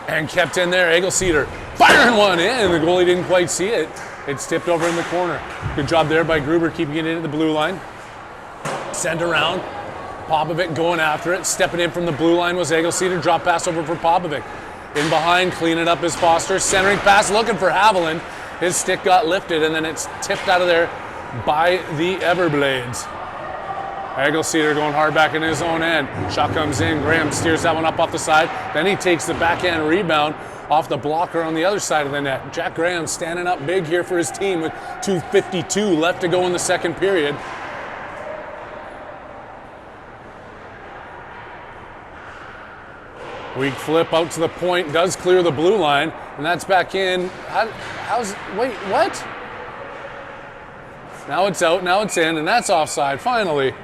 Speaker 1: and kept in there. Egelceder firing one in. The goalie didn't quite see it. It's tipped over in the corner. Good job there by Gruber, keeping it into the blue line. Send around. Popovic going after it. Stepping in from the blue line was Egelceder. Drop pass over for Popovic. In behind, cleaning up his Foster. Centering pass, looking for Haviland. His stick got lifted, and then it's tipped out of there by the Everblades. Egelceder going hard back in his own end. Shot comes in. Graham steers that one up off the side. Then he takes the backhand rebound off the blocker on the other side of the net. Jack Graham standing up big here for his team with 2:52 left to go in the second period. Weak flip out to the point, does clear the blue line, and that's back in. Wait, what? Now it's out, now it's in, and that's offside, finally.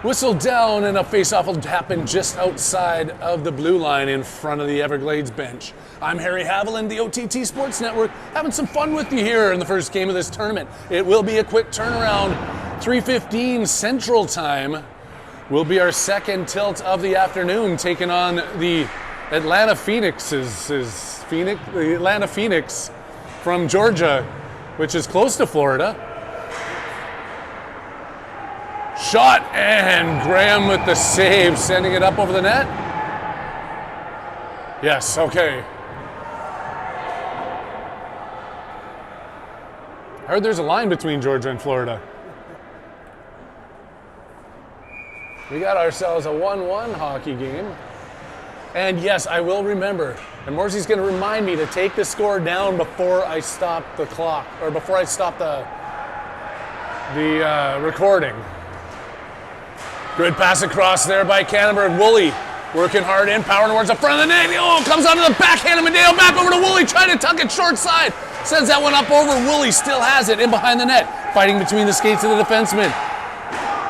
Speaker 1: Whistle down, and a face-off will happen just outside of the blue line in front of the Everglades bench. I'm Harry Haviland, the OTT Sports Network, having some fun with you here in the first game of this tournament. It will be a quick turnaround. 3:15 Central Time will be our second tilt of the afternoon, taking on the Atlanta Phoenixes. The Atlanta Phoenix from Georgia, which is close to Florida. Shot, and Graham with the save, sending it up over the net. Yes, okay. I heard there's a line between Georgia and Florida. We got ourselves a 1-1 hockey game. And yes, I will remember. And Morsey's going to remind me to take the score down before I stop the clock, or before I stop the recording. Good pass across there by Cannonberg. Woolley working hard in, power towards the front of the net. Oh, comes onto the backhand of Medeo, back over to Woolley, trying to tuck it short side. Sends that one up over. Woolley still has it in behind the net, fighting between the skates of the defenseman.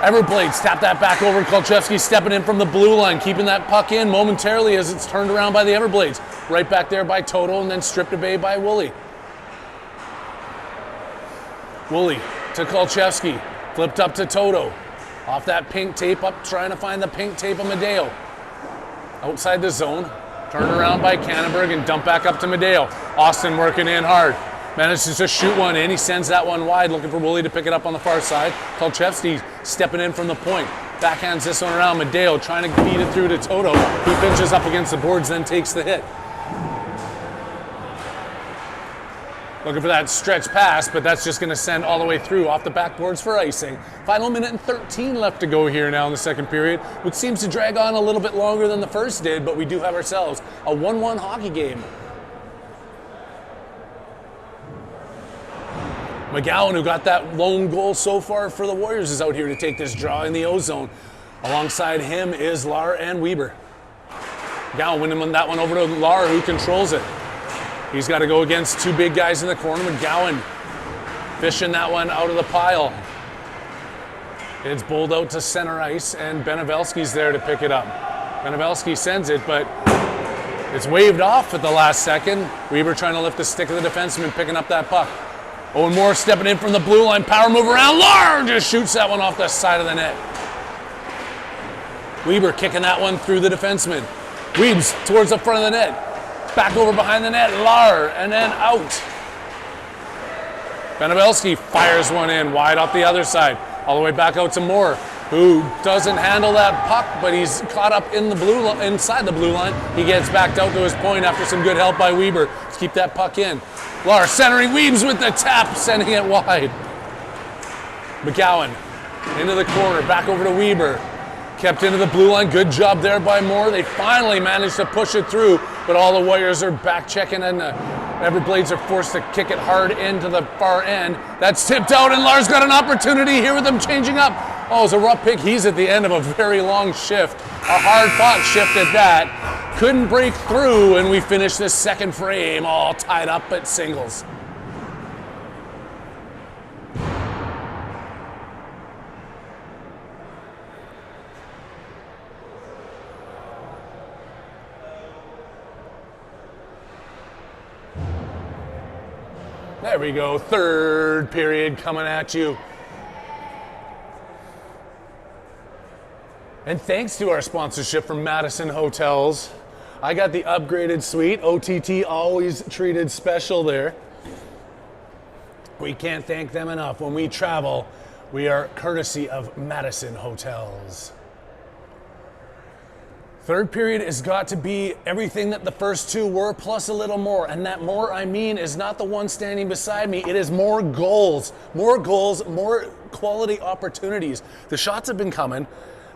Speaker 1: Everblades tap that back over. Kolchevsky stepping in from the blue line, keeping that puck in momentarily as it's turned around by the Everblades. Right back there by Toto, and then stripped away by Woolley. Woolley to Kolchevsky, flipped up to Toto. Off that pink tape, up trying to find the pink tape of Medeo. Outside the zone, turned around by Cannonberg and dump back up to Medeo. Austin working in hard. Manages to shoot one in. He sends that one wide, looking for Woolley to pick it up on the far side. Kolchevsky stepping in from the point. Backhands this one around. Medeo trying to feed it through to Toto. He pinches up against the boards, then takes the hit. Looking for that stretch pass, but that's just going to send all the way through off the backboards for icing. Final minute and 13 left to go here now in the second period, which seems to drag on a little bit longer than the first did, but we do have ourselves a 1-1 hockey game. McGowan, who got that lone goal so far for the Warriors, is out here to take this draw in the O-zone. Alongside him is Lahr and Weber. McGowan winning that one over to Lahr, who controls it. He's got to go against two big guys in the corner. McGowan fishing that one out of the pile. It's bowled out to center ice, and Benevelski's there to pick it up. Benevelski sends it, but it's waved off at the last second. Weber trying to lift the stick of the defenseman, picking up that puck. Owen Moore stepping in from the blue line, power move around. Lahr just shoots that one off the side of the net. Weber kicking that one through the defenseman. Weebs towards the front of the net. Back over behind the net, Lahr, and then out. Benevelski fires one in, wide off the other side. All the way back out to Moore, who doesn't handle that puck, but he's caught up in the blue inside the blue line. He gets backed out to his point after some good help by Weber to keep that puck in. Lahr centering, Weebs with the tap, sending it wide. McGowan into the corner, back over to Weber. Kept into the blue line. Good job there by Moore. They finally managed to push it through, but all the Warriors are back checking, and the Everblades are forced to kick it hard into the far end. That's tipped out, and Lahr's got an opportunity here with them changing up. Oh, it's a rough pick. He's at the end of a very long shift. A hard-fought shift at that. Couldn't break through, and we finish this second frame all tied up at singles. There we go, third period coming at you. And thanks to our sponsorship from Madison Hotels, I got the upgraded suite. OTT always treated special there. We can't thank them enough. When we travel, we are courtesy of Madison Hotels. Third period has got to be everything that the first two were, plus a little more. And that more, I mean, is not the one standing beside me. It is more goals, more quality opportunities. The shots have been coming.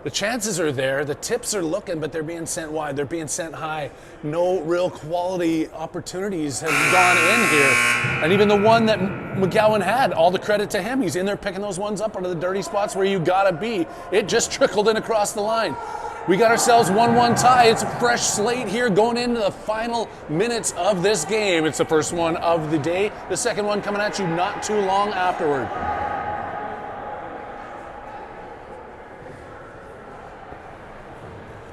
Speaker 1: The chances are there. The tips are looking, but they're being sent wide. They're being sent high. No real quality opportunities have gone in here. And even the one that McGowan had, all the credit to him. He's in there picking those ones up out of the dirty spots where you gotta be. It just trickled in across the line. We got ourselves 1-1 tie. It's a fresh slate here going into the final minutes of this game. It's the first one of the day. The second one coming at you not too long afterward.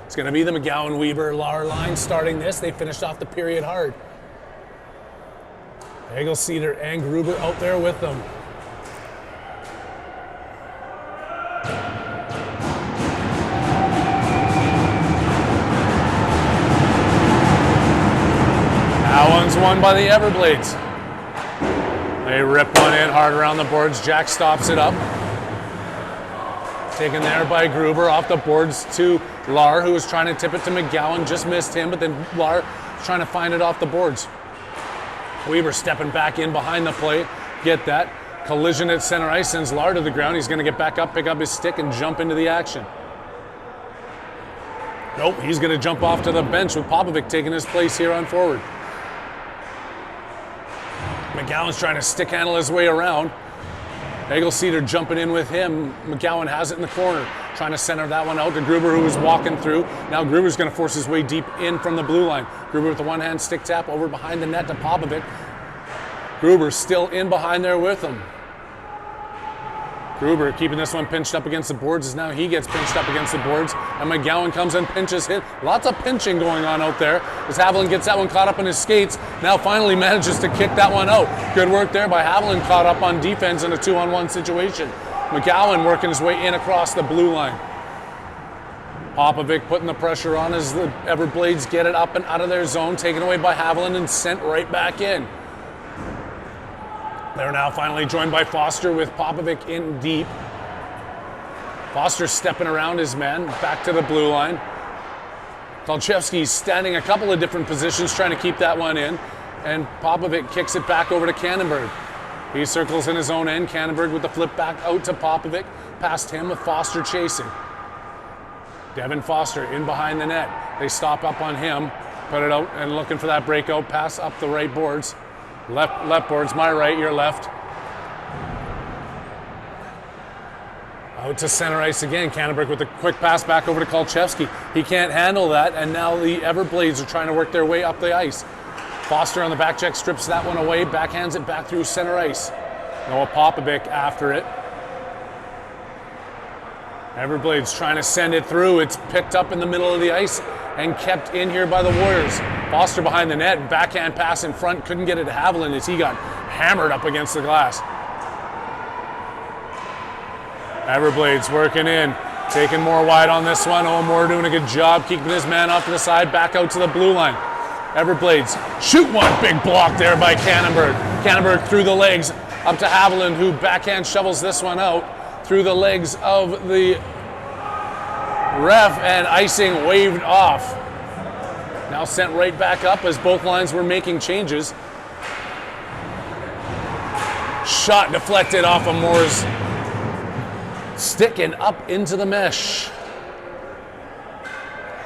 Speaker 1: It's going to be the McGowan-Weber-Lahr line starting this. They finished off the period hard. Cedar and Gruber out there with them. That one's won by the Everblades. They rip one in hard around the boards. Jack stops it up. Taken there by Gruber off the boards to Lahr, who was trying to tip it to McGowan. Just missed him, but then Lahr trying to find it off the boards. Weber stepping back in behind the plate. Get that. Collision at center ice sends Lahr to the ground. He's going to get back up, pick up his stick, and jump into the action. Nope, he's going to jump off to the bench with Popovic taking his place here on forward. McGowan's trying to stick handle his way around. Cedar jumping in with him. McGowan has it in the corner, trying to center that one out to Gruber, who was walking through. Now Gruber's going to force his way deep in from the blue line. Gruber with the one-hand stick tap over behind the net to Popovic. Gruber still in behind there with him. Gruber keeping this one pinched up against the boards as now he gets pinched up against the boards, and McGowan comes and pinches him. Lots of pinching going on out there as Haviland gets that one caught up in his skates. Now finally manages to kick that one out. Good work there by Haviland, caught up on defense in a 2-on-1 situation. McGowan working his way in across the blue line. Popovic putting the pressure on as the Everblades get it up and out of their zone, taken away by Haviland and sent right back in. They're now finally joined by Foster with Popovic in deep. Foster stepping around his man, back to the blue line. Kolchevsky's standing a couple of different positions trying to keep that one in, and Popovic kicks it back over to Cannonberg. He circles in his own end. Cannonberg with the flip back out to Popovic, past him with Foster chasing. Devin Foster in behind the net. They stop up on him, put it out and looking for that breakout pass up the right boards. Left boards, my right, your left. Out to center ice again. Cannonberg with a quick pass back over to Kolchevsky. He can't handle that, and now the Everblades are trying to work their way up the ice. Foster on the back check strips that one away, backhands it back through center ice. Noah Popovic after it. Everblades trying to send it through. It's picked up in the middle of the ice and kept in here by the Warriors. Foster behind the net, backhand pass in front, couldn't get it to Haviland as he got hammered up against the glass. Everblades working in, taking more wide on this one. Owen Moore doing a good job keeping his man off to the side, back out to the blue line. Everblades shoot one, big block there by Cannonberg. Cannonberg through the legs up to Haviland, who backhand shovels this one out through the legs of the ref, and icing waved off. Now sent right back up as both lines were making changes. Shot deflected off of Moore's stick and up into the mesh.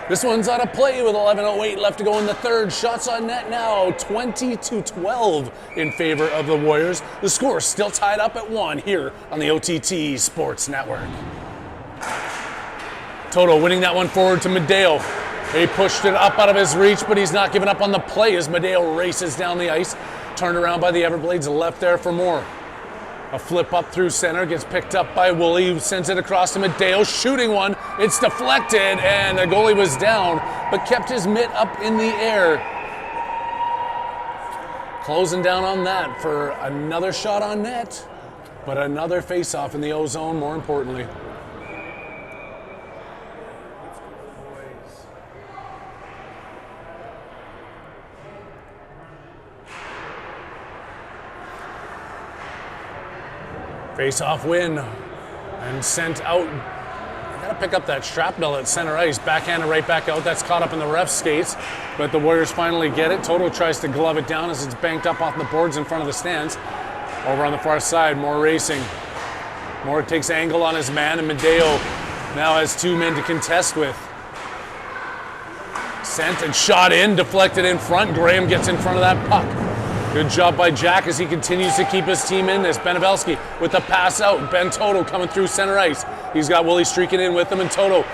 Speaker 1: This one's out of play with 11:08 left to go in the third. Shots on net now, 20-12 in favor of the Warriors. The score is still tied up at 1 here on the OTT Sports Network. Toto winning that one forward to Medeo. He pushed it up out of his reach, but he's not giving up on the play as Medeo races down the ice. Turned around by the Everblades, left there for Moore. A flip up through center, gets picked up by Woolley, who sends it across to Medeo, shooting one. It's deflected, and the goalie was down, but kept his mitt up in the air. closing down on that for another shot on net, but another face-off in the O-zone, more importantly. Face-off win and sent out. I gotta pick up that shrapnel at center ice. Backhanded right back out. That's caught up in the ref's skates, but the Warriors finally get it. Toto tries to glove it down as it's banked up off the boards in front of the stands. Over on the far side, Moore racing. Moore takes angle on his man, and Medeo now has 2 men to contest with. Sent and shot in, deflected in front. Graham gets in front of that puck. Good job by Jack as he continues to keep his team in this. Benevelski with the pass out. Ben Toto coming through center ice. He's got Willie streaking in with him, and Toto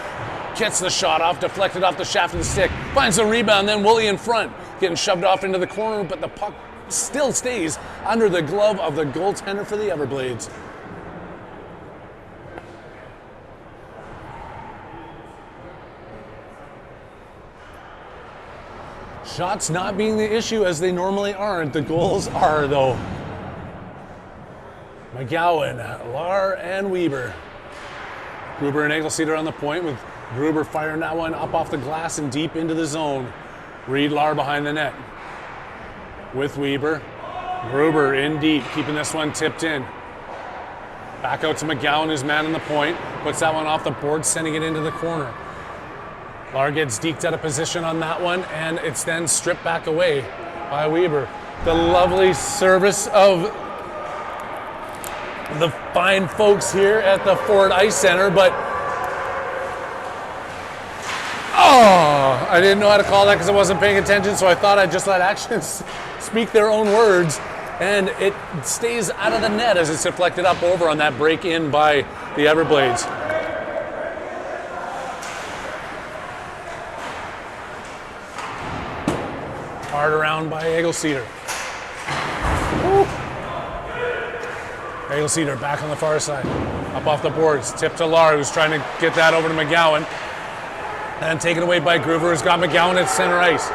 Speaker 1: gets the shot off, deflected off the shaft of the stick. Finds the rebound, then Willie in front. Getting shoved off into the corner, but the puck still stays under the glove of the goaltender for the Everblades. Shots not being the issue as they normally aren't. The goals are, though. McGowan, Lahr, and Weber. Gruber and Egelseeder on the point, with Gruber firing that one up off the glass and deep into the zone. Reed Lahr behind the net with Weber. Gruber in deep, keeping this one tipped in. Back out to McGowan, who's man on the point. Puts that one off the board, sending it into the corner. Lahr gets deked out of position on that one, and it's then stripped back away by Weber. The lovely service of the fine folks here at the Ford Ice Center, but I didn't know how to call that because I wasn't paying attention, so I thought I'd just let actions speak their own words, and it stays out of the net as it's deflected up over on that break-in by the Everblades. Hard around by Egelseeder. Egelseeder back on the far side. Up off the boards. Tip to Lahr, who's trying to get that over to McGowan. And taken away by Gruber, who's got McGowan at center ice.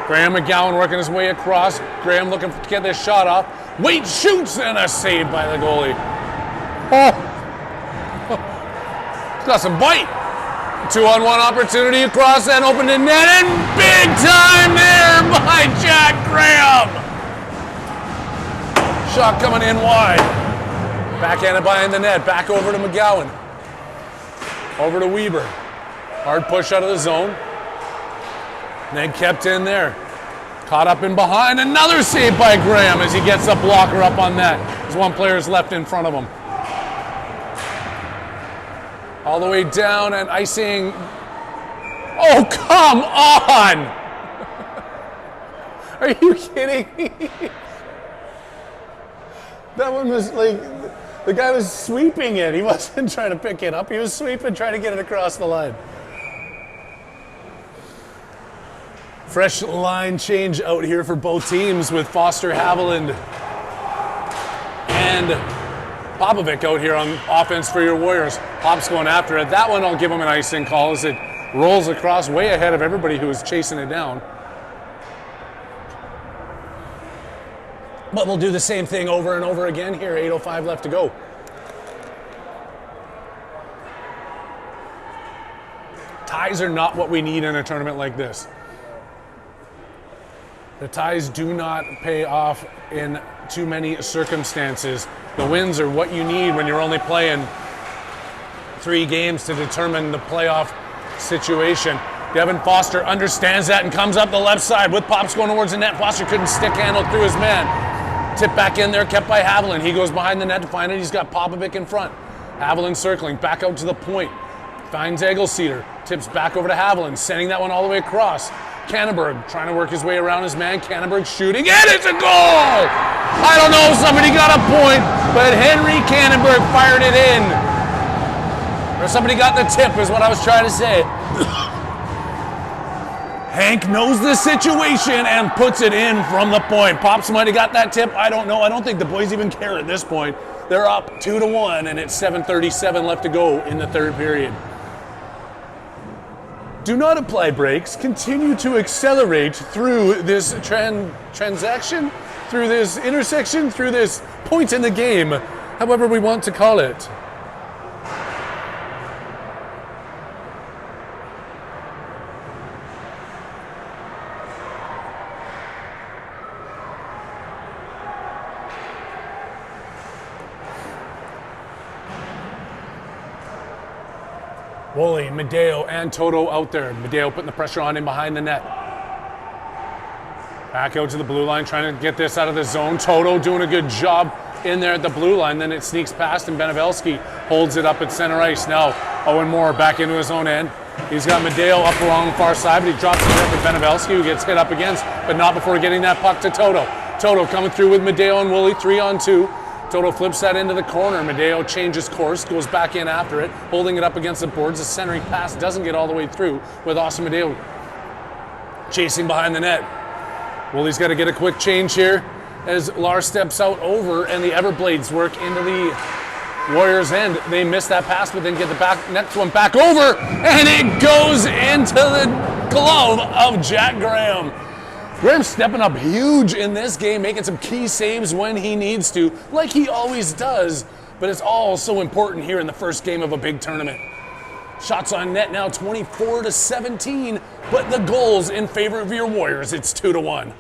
Speaker 1: Graham McGowan working his way across. Graham looking to get this shot off. Wait, shoots, and a save by the goalie. He's got some bite. 2-on-1 opportunity across that open to net, and big time there by Jack Graham. Shot coming in wide. Backhanded behind the net, back over to McGowan. Over to Weber. Hard push out of the zone. And then kept in there. Caught up in behind, another save by Graham as he gets the blocker up on that. There's one player's left in front of him. All the way down and icing. Oh, come on! Are you kidding me? That one was like, the guy was sweeping it. He wasn't trying to pick it up. He was sweeping, trying to get it across the line. Fresh line change out here for both teams with Foster Haviland and Popovic out here on offense for your Warriors. Pop's going after it. That one I'll give him an icing call as it rolls across way ahead of everybody who was chasing it down. But we'll do the same thing over and over again here. 8:05 left to go. Ties are not what we need in a tournament like this. The ties do not pay off in too many circumstances. The wins are what you need when you're only playing 3 games to determine the playoff situation. Devin Foster understands that and comes up the left side with Pops going towards the net. Foster couldn't stick handle through his man. Tip back in there, kept by Haviland. He goes behind the net to find it. He's got Popovic in front. Haviland circling, back out to the point. Finds Egelseeder. Tips back over to Haviland, sending that one all the way across. Kannenberg trying to work his way around his man. Kannenberg shooting, and it's a goal! I don't know if somebody got a point, but Henry Kannenberg fired it in. Or somebody got the tip is what I was trying to say. Hank knows the situation and puts it in from the point. Pops might have got that tip. I don't know. I don't think the boys even care at this point. They're up 2-1, and it's 7:37 left to go in the third period. Do not apply brakes. Continue to accelerate through this transaction, through this intersection, through this point in the game, however we want to call it. Woolley, Medeo, and Toto out there. Medeo putting the pressure on him behind the net. Back out to the blue line, trying to get this out of the zone. Toto doing a good job in there at the blue line. Then it sneaks past, and Benevelski holds it up at center ice. Now Owen Moore back into his own end. He's got Medeo up along the far side, but he drops it there for Benevelski, who gets hit up against, but not before getting that puck to Toto. Toto coming through with Medeo and Woolley, 3-on-2. Toto flips that into the corner. Medeo changes course, goes back in after it, holding it up against the boards. The centering pass doesn't get all the way through with Austin Medeo chasing behind the net. Woolley's got to get a quick change here as Lars steps out over and the Everblades work into the Warriors' end. They miss that pass, but then get the next one back over, and it goes into the glove of Jack Graham. Graham's stepping up huge in this game, making some key saves when he needs to, like he always does, but it's all so important here in the first game of a big tournament. Shots on net now 24-17, but the goals in favor of your Warriors, it's 2-1.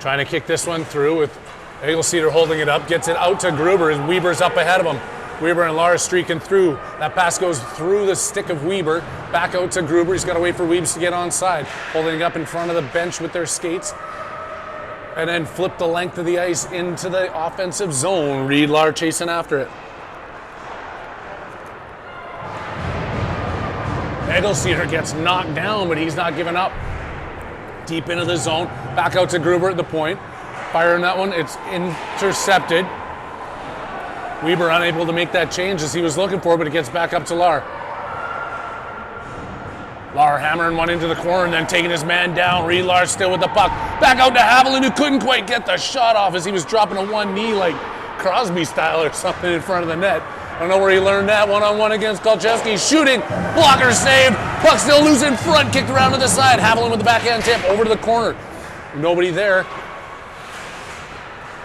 Speaker 1: Trying to kick this one through with Egelseeder holding it up, gets it out to Gruber, and Weber's up ahead of him. Weber and Lars streaking through. That pass goes through the stick of Weber, back out to Gruber. He's got to wait for Weebs to get onside, holding it up in front of the bench with their skates, and then flip the length of the ice into the offensive zone. Reed-Lar chasing after it. Egelseeder gets knocked down, but he's not giving up. Deep into the zone, back out to Gruber at the point. Firing that one, it's intercepted. Weber unable to make that change as he was looking for, but it gets back up to Lar. Lar hammering one into the corner and then taking his man down. Reed-Lar still with the puck. Back out to Haviland, who couldn't quite get the shot off as he was dropping a one knee like Crosby style or something in front of the net. I don't know where he learned that. One-on-one against Kolchevsky. Shooting. Blocker saved. Puck still loose in front. Kicked around to the side. Haviland with the backhand tip over to the corner. Nobody there.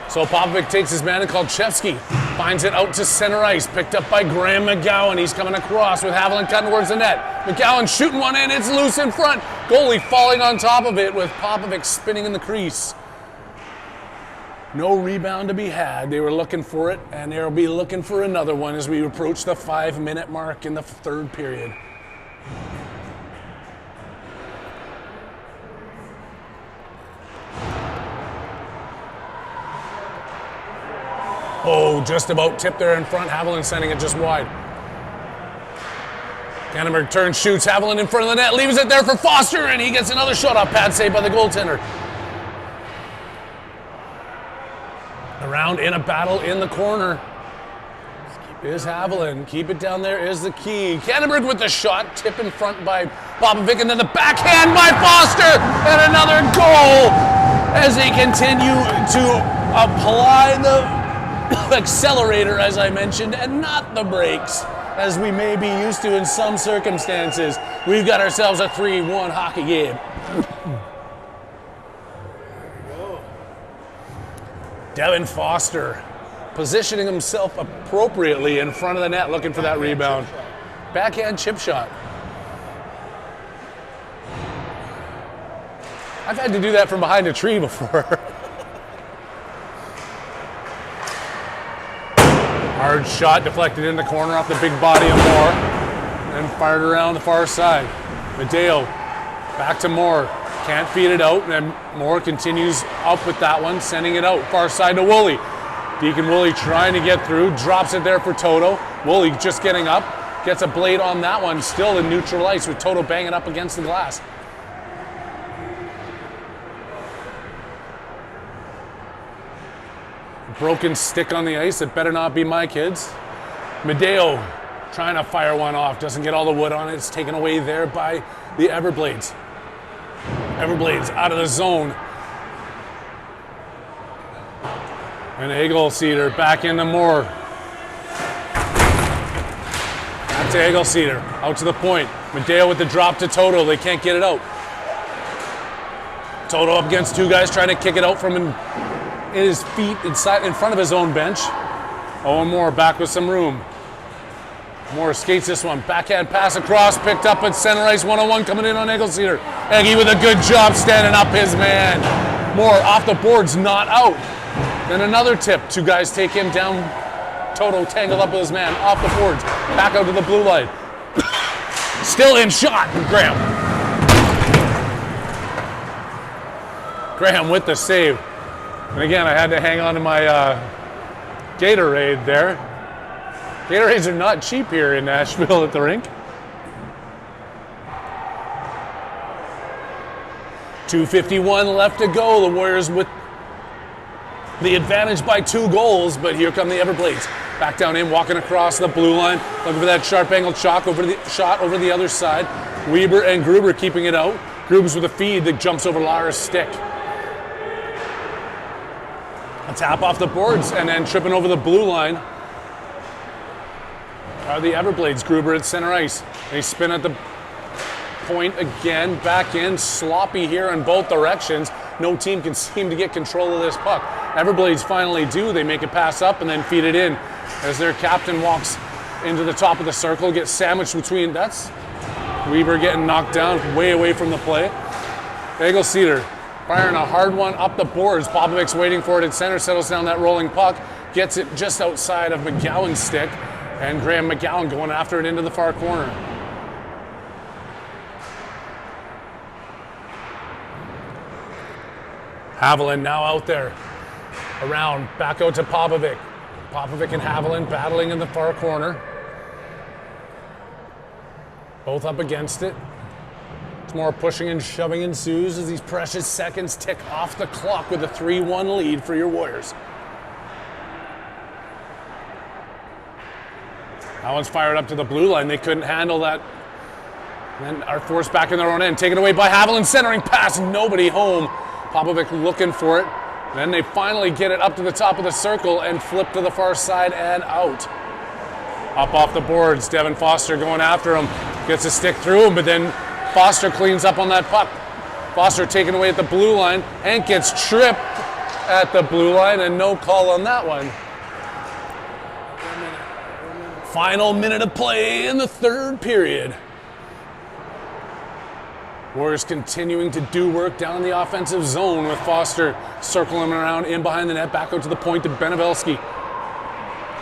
Speaker 1: So Popovic takes his man and Kolchevsky finds it out to center ice. Picked up by Graham McGowan. He's coming across with Haviland cutting towards the net. McGowan shooting one in. It's loose in front. Goalie falling on top of it with Popovic spinning in the crease. No rebound to be had. They were looking for it, and they'll be looking for another one as we approach the 5-minute mark in the third period. Oh, just about tipped there in front. Haviland sending it just wide. Kannenberg turns, shoots. Haviland in front of the net, leaves it there for Foster, and he gets another shot off pad save by the goaltender. Around in a battle in the corner is Haviland. Keep it down there is the key. Kannenberg with the shot, tip in front by Popovic, and then the backhand by Foster, and another goal as they continue to apply the accelerator, as I mentioned, and not the brakes, as we may be used to in some circumstances. We've got ourselves a 3-1 hockey game. Devin Foster positioning himself appropriately in front of the net, looking for that rebound. Backhand chip shot. I've had to do that from behind a tree before. Hard shot deflected in the corner off the big body of Moore and fired around the far side. Medeo back to Moore. Can't feed it out, and then Moore continues up with that one, sending it out far side to Woolley. Deacon Woolley trying to get through, drops it there for Toto. Woolley just getting up, gets a blade on that one, still in neutral ice with Toto banging up against the glass. Broken stick on the ice, it better not be my kids. Medeo trying to fire one off, doesn't get all the wood on it, it's taken away there by the Everblades. Everblades out of the zone. And Egelseeder back into Moore. Back to Egelceder, out to the point. Medeo with the drop to Toto, they can't get it out. Toto up against two guys trying to kick it out from his feet in front of his own bench. Owen Moore back with some room. Moore skates this one, backhand pass across, picked up at center ice, 1-on-1 coming in on Egelceder. Eggie with a good job standing up his man. Moore off the boards, not out. Then another tip, two guys take him down. Toto tangled up with his man, off the boards, back out to the blue line. Still in shot, Graham. Graham with the save. And again, I had to hang on to my Gatorade there. Gatorades are not cheap here in Nashville at the rink. 2:51 left to go. The Warriors with the advantage by 2 goals, but here come the Everblades. Back down in, walking across the blue line, looking for that sharp angled shot over the other side. Weber and Gruber keeping it out. Gruber's with a feed that jumps over Lara's stick. A tap off the boards and then tripping over the blue line are the Everblades. Gruber at center ice. They spin at the point again, back in, sloppy here in both directions. No team can seem to get control of this puck. Everblades finally do. They make a pass up and then feed it in as their captain walks into the top of the circle, gets sandwiched between. That's Weber getting knocked down way away from the play. Egelceder firing a hard one up the boards. Popovic's waiting for it at center, settles down that rolling puck, gets it just outside of McGowan's stick, and Graham McGowan going after it into the far corner. Haviland now out there, around, back out to Popovic. Popovic and Haviland battling in the far corner. Both up against it. It's more pushing and shoving ensues as these precious seconds tick off the clock with a 3-1 lead for your Warriors. That one's fired up to the blue line. They couldn't handle that. And then are forced back in their own end. Taken away by Haviland, centering pass, nobody home. Popovic looking for it. Then they finally get it up to the top of the circle and flip to the far side and out. Up off the boards, Devin Foster going after him. Gets a stick through him, but then Foster cleans up on that puck. Foster taken away at the blue line. Hank gets tripped at the blue line and no call on that one. Final minute of play in the third period. Warriors continuing to do work down in the offensive zone with Foster circling around in behind the net, back out to the point to Benevelski.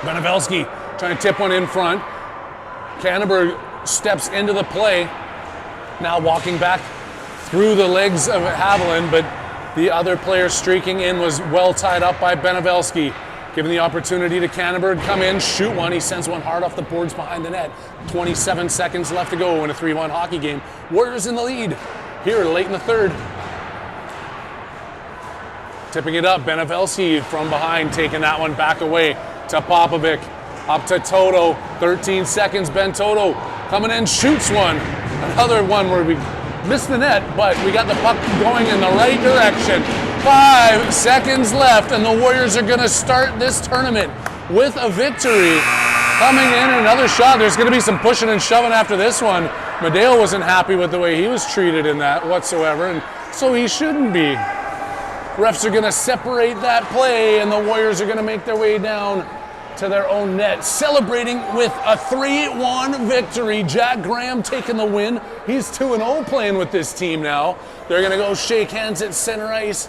Speaker 1: Benevelski trying to tip one in front. Canterbury steps into the play. Now walking back through the legs of Haviland, but the other player streaking in was well tied up by Benevelski. Given the opportunity to Canterbury come in, shoot one. He sends one hard off the boards behind the net. 27 seconds left to go in a 3-1 hockey game. Warriors in the lead here late in the third. Tipping it up, Benevelski from behind, taking that one back away to Popovic. Up to Toto, 13 seconds, Ben Toto coming in, shoots one. Another one where we missed the net, but we got the puck going in the right direction. 5 seconds left, and the Warriors are going to start this tournament with a victory. Coming in, another shot. There's going to be some pushing and shoving after this one. Medeo wasn't happy with the way he was treated in that whatsoever, and so he shouldn't be. Refs are going to separate that play, and the Warriors are going to make their way down to their own net, celebrating with a 3-1 victory. Jack Graham taking the win. He's 2-0 playing with this team now. They're going to go shake hands at center ice,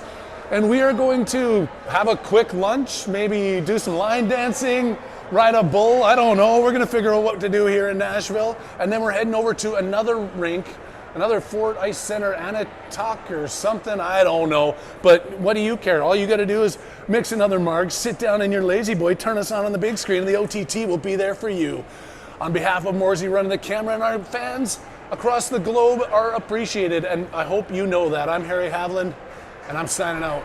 Speaker 1: and we are going to have a quick lunch, maybe do some line dancing, ride a bull. I don't know. We're going to figure out what to do here in Nashville, and then we're heading over to another rink, another Fort Ice Center, Anatuck or something, I don't know. But what do you care? All you got to do is mix another marg, sit down in your lazy boy, turn us on the big screen, and the OTT will be there for you. On behalf of Morsey running the camera, and our fans across the globe are appreciated, and I hope you know that. I'm Harry Haviland, and I'm signing out.